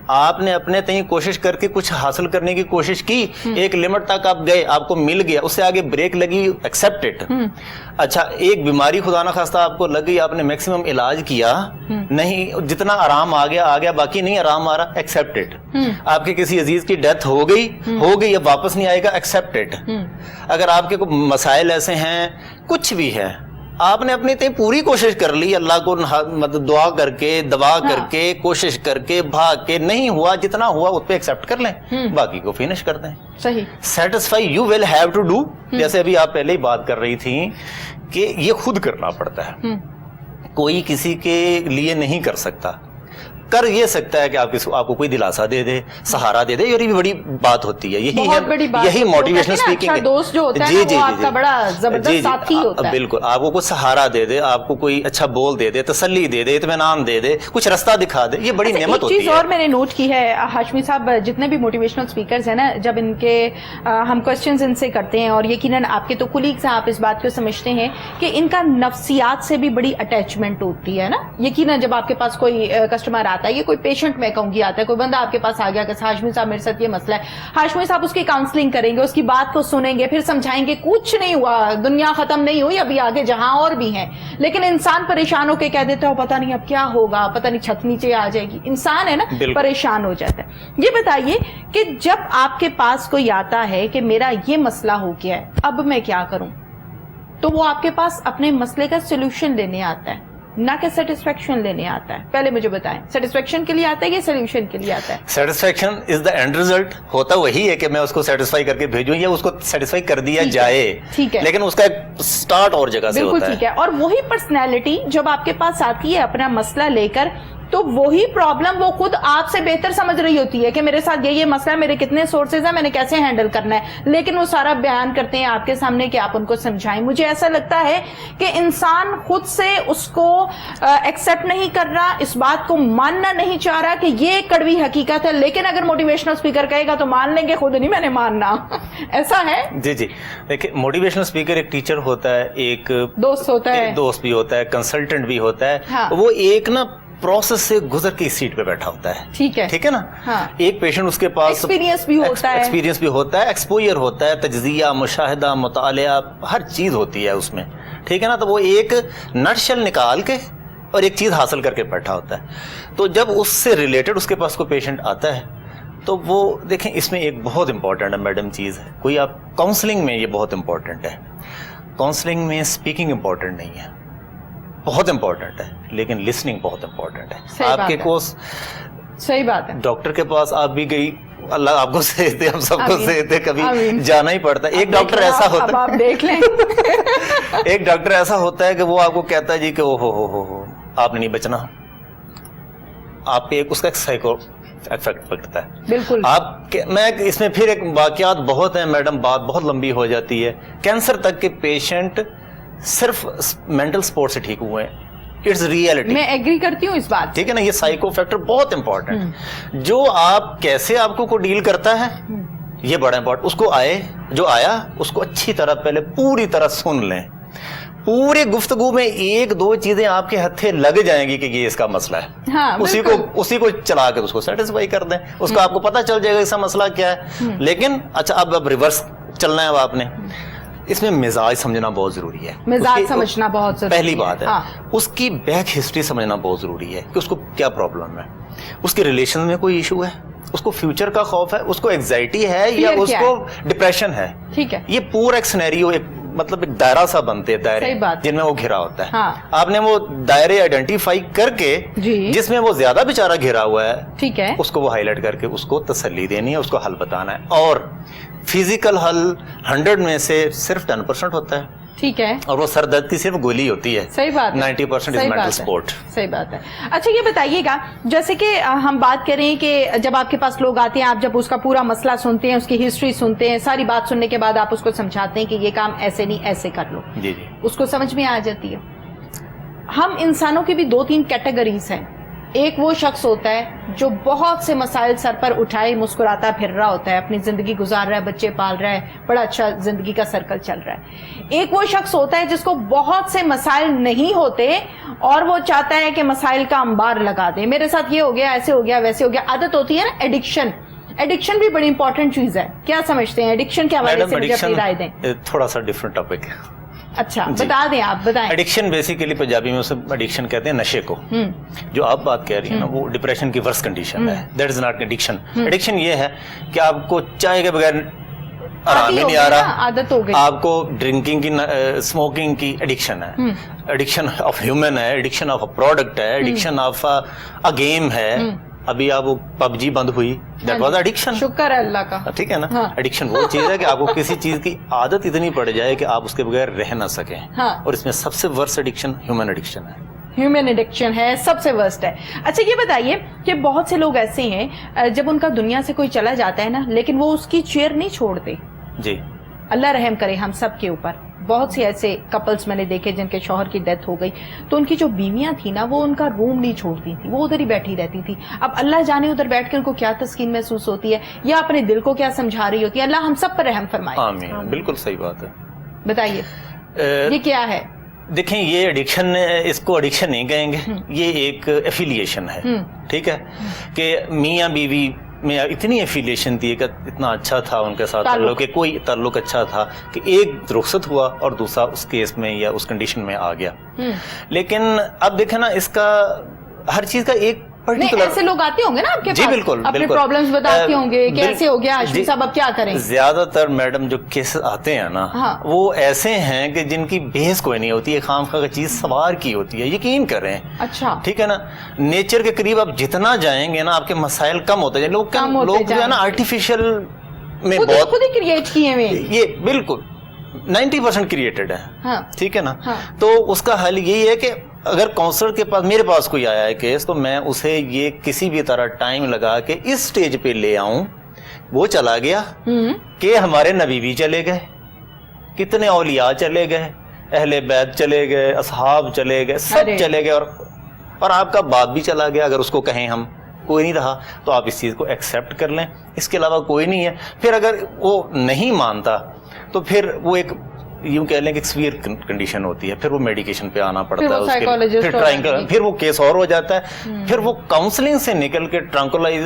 آپ نے اپنے تئیں کوشش کر کے کچھ حاصل کرنے کی کوشش کی, ایک لمٹ تک آپ گئے, آپ کو مل گیا, اس سے آگے بریک لگی, ایکسپٹ اٹ. اچھا ایک بیماری خدا نہ خواستہ آپ کو لگ گئی, آپ نے میکسیمم علاج کیا, نہیں جتنا آرام آ گیا, باقی نہیں آرام آ رہا, ایکسپٹ اٹ. آپ کے کسی عزیز کی ڈیتھ ہو گئی, اب واپس نہیں آئے گا, ایکسپٹ اٹ. اگر آپ کے کوئی مسائل ایسے ہیں, کچھ بھی ہے, آپ نے اپنی تئیں پوری کوشش کر لی, اللہ کو دعا کر کے, دبا کر کے, کوشش کر کے, بھاگ کے, نہیں ہوا, جتنا ہوا اس پہ ایکسپٹ کر لیں, باقی کو فنش کر دیں. صحیح. Satisfy you will have to do, جیسے ابھی آپ پہلے ہی بات کر رہی تھیں کہ یہ خود کرنا پڑتا ہے, کوئی کسی کے لیے نہیں کر سکتا. کر یہ سکتا ہے کہ آپ کو کوئی دلاسا دے دے, سہارا دے دے, یہ بھی بڑی بات ہوتی ہے. یہی موٹیویشنل اسپیکنگ ہے. دوست جو ہوتا ہے وہ آپ کا بڑا زبردست ساتھی ہوتا ہے. بالکل, آپ کو کوئی سہارا دے دے, آپ کو کوئی اچھا بول دے دے, تسلی دے دے, اطمینان دے دے, کچھ رستہ دکھا دے, یہ بڑی نعمت ہوتی ہے. ایک چیز اور میں نے نوٹ کی ہے ہاشمی صاحب, جتنے بھی موٹیویشنل اسپیکرز ہیں نا, جب ان کے ہم کوسچنز ان سے کرتے ہیں, اور یقیناً آپ کے تو کولیگز ہیں, آپ اس بات کو سمجھتے ہیں کہ ان کا نفسیات سے بھی بڑی اٹیچمنٹ ہوتی ہے نا. یقیناً جب آپ کے پاس کوئی کسٹمر آتا ہے, یہ کوئی پیشنٹ میں کہوں گی آتا ہے, کوئی بندہ آپ کے پاس آ گیا کہ ہاشمی صاحب میرے ساتھ یہ مسئلہ ہے, ہاشمی صاحب اس کی کاؤنسلنگ کریں گے, اس کی بات کو سنیں گے, پھر سمجھائیں گے کچھ نہیں ہوا, دنیا ختم نہیں ہوئی, ابھی آگے جہاں اور بھی ہیں. لیکن انسان پریشان ہو کے کہہ دیتا ہے پتہ نہیں اب کیا ہوگا, پتہ نہیں چھت نیچے آ جائے گی. انسان ہے نا, پریشان ہو جاتا ہے. یہ بتائیے کہ جب آپ کے پاس کوئی آتا ہے کہ میرا یہ مسئلہ ہو گیا ہے, اب میں کیا کروں, تو وہ آپ کے پاس اپنے مسئلے کا سولوشن لینے آتا ہے, نہ کہ سیٹسفیکشن لینے آتا ہے. پہلے مجھے بتائیں, سیٹسفیکشن کے لیے آتا ہے یا سولوشن کے لیے آتا ہے؟ Satisfaction is the and result. ہوتا وہی ہے کہ میں اس کو سیٹسفائی کر کے بھیجوں یا اس کو سیٹسفائی کر دیا جائے, ٹھیک ہے, لیکن اس کا ایک سٹارٹ اور جگہ سے ہوتا ہے. بالکل ٹھیک ہے. اور وہی پرسنالٹی جب آپ کے پاس آتی ہے اپنا مسئلہ لے کر, تو وہی پرابلم وہ خود آپ سے بہتر سمجھ رہی ہوتی ہے کہ میرے ساتھ یہ مسئلہ ہے, میرے کتنے سورسز ہیں, میں نے کیسے ہینڈل کرنا ہے, لیکن وہ سارا بیان کرتے ہیں آپ کے سامنے کہ آپ ان کو سمجھائیں. مجھے ایسا لگتا ہے کہ انسان خود سے اس کو ایکسپٹ نہیں کر رہا, اس بات کو ماننا نہیں چاہ رہا کہ یہ کڑوی حقیقت ہے, لیکن اگر موٹیویشنل اسپیکر کہے گا تو مان لیں گے, خود نہیں میں نے ماننا. ایسا ہے. جی جی, دیکھیں موٹیویشنل اسپیکر ایک ٹیچر ہوتا ہے, ایک دوست ہوتا ہے, دوست بھی ہوتا ہے, کنسلٹنٹ بھی ہوتا ہے. وہ ایک نا پروسیس سے گزر کے اس سیٹ پہ بیٹھا ہوتا ہے. ٹھیک ہے نا. ایک پیشنٹ اس کے پاس ایکسپیرینس بھی ہوتا ہے, ایکسپوئر ہوتا ہے, تجزیہ, مشاہدہ, مطالعہ, ہر چیز ہوتی ہے اس میں. ٹھیک ہے نا. تو وہ ایک نٹ شل نکال کے اور ایک چیز حاصل کر کے بیٹھا ہوتا ہے. تو جب اس سے ریلیٹڈ اس کے پاس کوئی پیشنٹ آتا ہے تو وہ دیکھیں اس میں ایک بہت امپورٹنٹ ہے میڈم چیز ہے, کوئی آپ کاؤنسلنگ میں یہ بہت امپورٹنٹ ہے. کاؤنسلنگ میں اسپیکنگ امپورٹنٹ نہیں ہے, بہت امپورٹنٹ ہے, لیکن لسننگ بہت امپورٹنٹ ہے. آپ کے کوس صحیح بات ہے. ڈاکٹر کے پاس آپ بھی گئی, اللہ آپ کو صحت دے, ہم سب کو صحت دے, کبھی آمین. جانا ہی پڑتا ہے. ایک ڈاکٹر ایسا ہوتا اب آپ دیکھ لیں ایک ڈاکٹر ایسا ہوتا ہے کہ وہ آپ کو کہتا ہے جی کہ ہو آپ نے نہیں بچنا, آپ پہ ایک اس کا ایک سائیکو افیکٹ پڑتا ہے. بالکل. آپ میں اس میں پھر ایک واقعات بہت ہیں میڈم, بات بہت لمبی ہو جاتی ہے. کینسر تک کے پیشنٹ صرف مینٹل سپورٹ سے ٹھیک ہوئے ہیں. It's reality. میں ایگری کرتی ہوں اس بات. ٹھیک ہے نا, یہ سائیکو فیکٹر بہت امپورٹنٹ. جو آپ کیسے آپ کو ڈیل کرتا ہے یہ بڑا امپورٹنٹ. اس کو جو آیا اس کو اچھی طرح پہلے پوری طرح سن لیں. پورے گفتگو میں ایک دو چیزیں آپ کے ہتھے لگ جائیں گی کہ یہ اس کا مسئلہ ہے. ہاں, اسی کو چلا کے اس کو سیٹسفائی کر دیں. اس کو آپ کو پتا چل جائے گا اس کا مسئلہ کیا ہے. لیکن اچھا اب ریورس چلنا ہے. اب آپ نے اس میں مزاج سمجھنا بہت ضروری ہے. مزاج سمجھنا بہت ضروری ہے. پہلی بات ہے اس کی بیک ہسٹری سمجھنا بہت ضروری ہے کہ اس کو کیا پرابلم ہے, اس کے ریلیشن میں کوئی ایشو ہے, اس کو فیوچر کا خوف ہے, اس کو اینگزائٹی ہے یا اس کو ڈپریشن ہے. ٹھیک ہے. یہ پورا ایک سینیریو, ایک مطلب ایک دائرہ سا بنتے ہیں, دائرے جن میں وہ گھرا ہوتا ہے. آپ نے وہ دائرے آئیڈینٹیفائی کر کے جس میں وہ زیادہ بیچارہ گھرا ہوا ہے, ٹھیک ہے, اس کو وہ ہائی لائٹ کر کے اس کو تسلی دینی ہے, اس کو حل بتانا ہے. اور فزیکل حل 100 میں سے صرف 10% ہوتا ہے. ٹھیک ہے. اور وہ سر درد کی صرف گولی ہوتی ہے. صحیح بات. 90% از مینٹل سپورٹ. صحیح بات ہے. اچھا یہ بتائیے گا, جیسے کہ ہم بات کریں کہ جب آپ کے پاس لوگ آتے ہیں, آپ جب اس کا پورا مسئلہ سنتے ہیں, اس کی ہسٹری سنتے ہیں, ساری بات سننے کے بعد آپ اس کو سمجھاتے ہیں کہ یہ کام ایسے نہیں ایسے کر لو, جی جی, اس کو سمجھ میں آ جاتی ہے. ہم انسانوں کی بھی 2-3 کیٹیگریز ہیں. ایک وہ شخص ہوتا ہے جو بہت سے مسائل سر پر اٹھائے مسکراتا پھر رہا ہوتا ہے, اپنی زندگی گزار رہا ہے, بچے پال رہا ہے, بڑا اچھا زندگی کا سرکل چل رہا ہے. ایک وہ شخص ہوتا ہے جس کو بہت سے مسائل نہیں ہوتے اور وہ چاہتا ہے کہ مسائل کا انبار لگا دے. میرے ساتھ یہ ہو گیا, ایسے ہو گیا, ویسے ہو گیا. عادت ہوتی ہے نا, ایڈکشن. ایڈکشن بھی بڑی امپورٹنٹ چیز ہے. کیا سمجھتے ہیں ایڈکشن کے حوالے سے مجھے اپنی رائے دیں. تھوڑا سا ڈفرنٹ ٹاپک ہے. اچھا بتا دیں, آپ بتائیں. ایڈکشن بیسیکلی پنجابی میں اسے ایڈکشن کہتے ہیں نشے کو. جو آپ بات کہہ رہی ہیں نا وہ ڈپریشن کی ورس کنڈیشن ہے. That is not addiction. Addiction یہ ہے کہ آپ کو چائے کے بغیر آرام ہی نہیں آ رہا, عادت ہو گئی. آپ کو ڈرنکنگ کی, اسموکنگ کی ایڈکشن ہے, ایڈکشن آف ہیومن ہے, ایڈکشن آف اے پروڈکٹ ہے, ایڈکشن آف اے گیم ہے. ابھی آپ وہ PUBG بند ہوئی, دیٹ واز ایڈکشن. شکر ہے اللہ کا. ٹھیک ہے نا. ایڈکشن وہ چیز ہے کہ آپ کو کسی چیز کی عادت اتنی پڑ جائے کہ آپ اس کے بغیر رہ نہ سکیں. اور اس میں سب سے ورس ایڈکشن ہیومن ایڈکشن ہے. ہیومن ایڈکشن ہے, سب سے ورسٹ ہے. اچھا یہ بتائیے کہ بہت سے لوگ ایسے ہیں جب ان کا دنیا سے کوئی چلا جاتا ہے نا, لیکن وہ اس کی چیئر نہیں چھوڑتے. جی, اللہ رحم کرے ہم سب کے اوپر. بہت سے ایسے کپلز میں نے دیکھے جن کے شوہر کی ڈیتھ ہو گئی, تو ان کی جو بیویاں تھیں نا وہ ان کا روم نہیں چھوڑتی تھی, وہ ادھر ہی بیٹھی رہتی تھی. اب اللہ جانے ادھر بیٹھ کے ان کو کیا تسکین محسوس ہوتی ہے, یا اپنے دل کو کیا سمجھا رہی ہوتی ہے. اللہ ہم سب پر رحم فرمائے. آمین. بالکل صحیح بات ہے. بتائیے یہ کیا ہے. دیکھیں یہ ایڈکشن, اس کو ایڈکشن نہیں کہیں گے, یہ ایک ایفیلیشن ہے. ٹھیک ہے, کہ میاں بیوی میں اتنی ایفیلیشن تھی کہ اتنا اچھا تھا ان کے ساتھ تعلق, کہ کوئی تعلق اچھا تھا کہ ایک رخصت ہوا اور دوسرا اس کیس میں یا اس کنڈیشن میں آ گیا. لیکن اب دیکھیں نا, اس کا ہر چیز کا ایک ایسے لوگ آتے ہوں گے نا آپ کے پاس. جی بالکل, اپنے پرابلمز بتاتے ہوں گے کہ ایسے ہو گیا ہاشمی صاحب, اب کیا کریں. زیادہ تر میڈم جو کیس آتے ہیں نا وہ ایسے ہیں کہ جن کی بیس کوئی نہیں ہوتی ہے, خام خواہ چیز سوار کی ہوتی ہے. یقین کریں. اچھا ٹھیک ہے نا, نیچر کے قریب آپ جتنا جائیں گے نا آپ کے مسائل کم ہوتے جائیں. لوگ جو ہے نا آرٹیفیشل میں بہت خود ہی کریٹ کیے ہوئے, یہ بالکل 90% کریٹڈ ہے. ٹھیک ہے نا. تو اس کا حل یہی ہے کہ اگر کاؤنسلر کے پاس, میرے پاس کوئی آیا ہے کیس, تو میں اسے یہ کسی بھی طرح ٹائم لگا کے اس سٹیج پہ لے آؤں. وہ چلا گیا کہ ہمارے نبی بھی چلے گئے, کتنے اولیاء چلے گئے, اہل بیت چلے گئے, اصحاب چلے گئے, سب چلے گئے, اور آپ کا باپ بھی چلا گیا. اگر اس کو کہیں ہم کوئی نہیں رہا تو آپ اس چیز کو ایکسیپٹ کر لیں, اس کے علاوہ کوئی نہیں ہے. پھر اگر وہ نہیں مانتا تو پھر وہ ایک یوں کہہ لیں کہ سیویئر کنڈیشن ہوتی ہے, پھر وہ میڈیکیشن پہ آنا پڑتا ہے, اس کے پھر وہ کیس اور ہو جاتا ہے, پھر وہ کاؤنسلنگ سے نکل کے ٹرانکولائز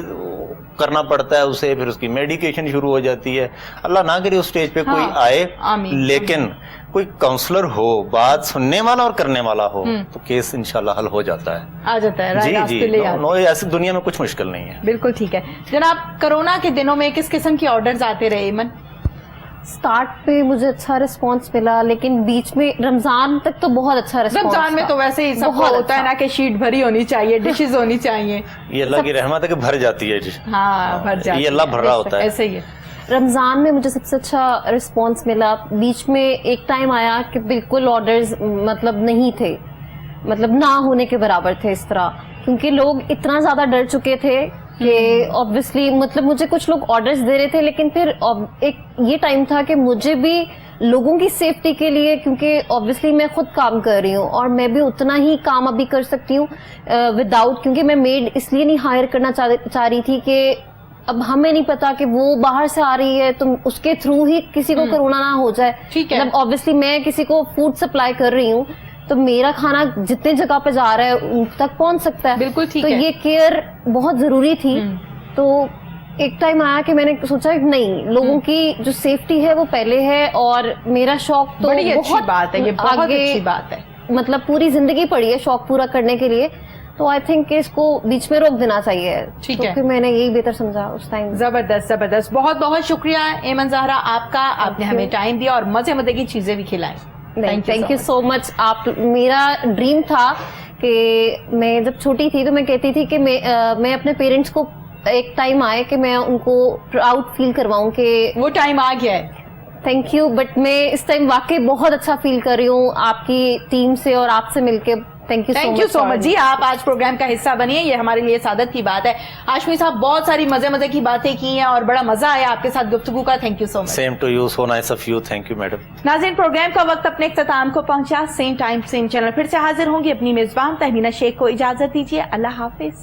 کرنا پڑتا ہے اسے, پھر اس کی میڈیکیشن شروع ہو جاتی ہے. اللہ نہ کرے اس سٹیج پہ کوئی آئے, لیکن کوئی کاؤنسلر ہو, بات سننے والا اور کرنے والا ہو, تو کیس انشاءاللہ حل ہو جاتا ہے. آ جاتا ہے. جی جی, ایسی دنیا میں کچھ مشکل نہیں ہے. بالکل ٹھیک ہے. جناب کرونا کے دنوں میں کس قسم کی آرڈرز آتے رہے ایمن؟ स्टार्ट पे मुझे अच्छा रिस्पांस मिला, लेकिन बीच में रमजान तक तो बहुत अच्छा रिस्पांस रमजान में तो वैसे ही सबको बहुत होता है ना कि शीट भरी होनी चाहिए, डिशेज होनी चाहिए। ये अल्लाह की रहमत है कि भर जाती है जी। हाँ भर जाती ये अल्लाह भर रहा होता है। ऐसे ही है। रमजान में मुझे सबसे अच्छा रिस्पांस मिला। बीच में एक टाइम आया कि बिल्कुल ऑर्डर्स मतलब नहीं थे, मतलब ना होने के बराबर थे इस तरह, क्योंकि लोग इतना ज्यादा डर चुके थे कि ऑब्वियसली मतलब मुझे कुछ लोग ऑर्डर्स दे रहे थे, लेकिन फिर एक ये टाइम था कि मुझे भी लोगों की सेफ्टी के लिए, क्योंकि ऑब्वियसली मैं खुद काम कर रही हूँ और मैं भी उतना ही काम अभी कर सकती हूँ विदाउट, क्योंकि मैं मेड इसलिए नहीं हायर करना चाह रही थी कि अब हमें नहीं पता कि वो बाहर से आ रही है तो उसके थ्रू ही किसी को कोरोना ना हो जाए। ठीक है। मतलब ऑब्वियसली मैं किसी को फूड सप्लाई कर रही हूँ तो मेरा खाना जितने जगह पे जा रहा है उन तक पहुंच सकता है। बिल्कुल ठीक तो है। ये केयर बहुत जरूरी थी। तो एक टाइम आया कि मैंने सोचा कि नहीं, लोगों की जो सेफ्टी है वो पहले है, और मेरा शौक तो बड़ी अच्छी बहुत बात है, ये बहुत आगे, अच्छी बात है। मतलब पूरी जिंदगी पड़ी है शौक पूरा करने के लिए, तो आई थिंक कि इसको बीच में रोक देना चाहिए। ठीक तो है। फिर मैंने यही बेहतर समझा उस टाइम। जबरदस्त जबरदस्त, बहुत बहुत शुक्रिया एमन ज़हरा आपका, आपने you. हमें टाइम दिया और मजे मजे की चीजें भी खिलाई। Thank you so much. आप, मेरा ड्रीम था कि मैं जब छोटी थी तो मैं कहती थी कि मैं अपने पेरेंट्स को एक टाइम आए कि मैं उनको प्राउड फील करवाऊं कि वो टाइम आ गया है। थैंक यू, बट मैं इस टाइम वाकई बहुत अच्छा फील कर रही हूँ आपकी टीम से और आपसे मिलके। थैंक यू सो मच जी, आप आज प्रोग्राम का हिस्सा बनिए, ये हमारे लिए सादत की बात है। हाशमी साहब, बहुत सारी मजे मजे की बातें की हैं और बड़ा मजा आया आपके साथ गुफ्तगू का। Thank you so much. Same to you, so nice of you, thank you madam. नाज़रीन, प्रोग्राम का वक्त अपने इख्तिताम को पहुंचा। सेम टाइम सेम चैनल फिर से हाजिर होंगी। अपनी मेजबान तहमीना शेख को इजाजत दीजिए। अल्लाह हाफिज।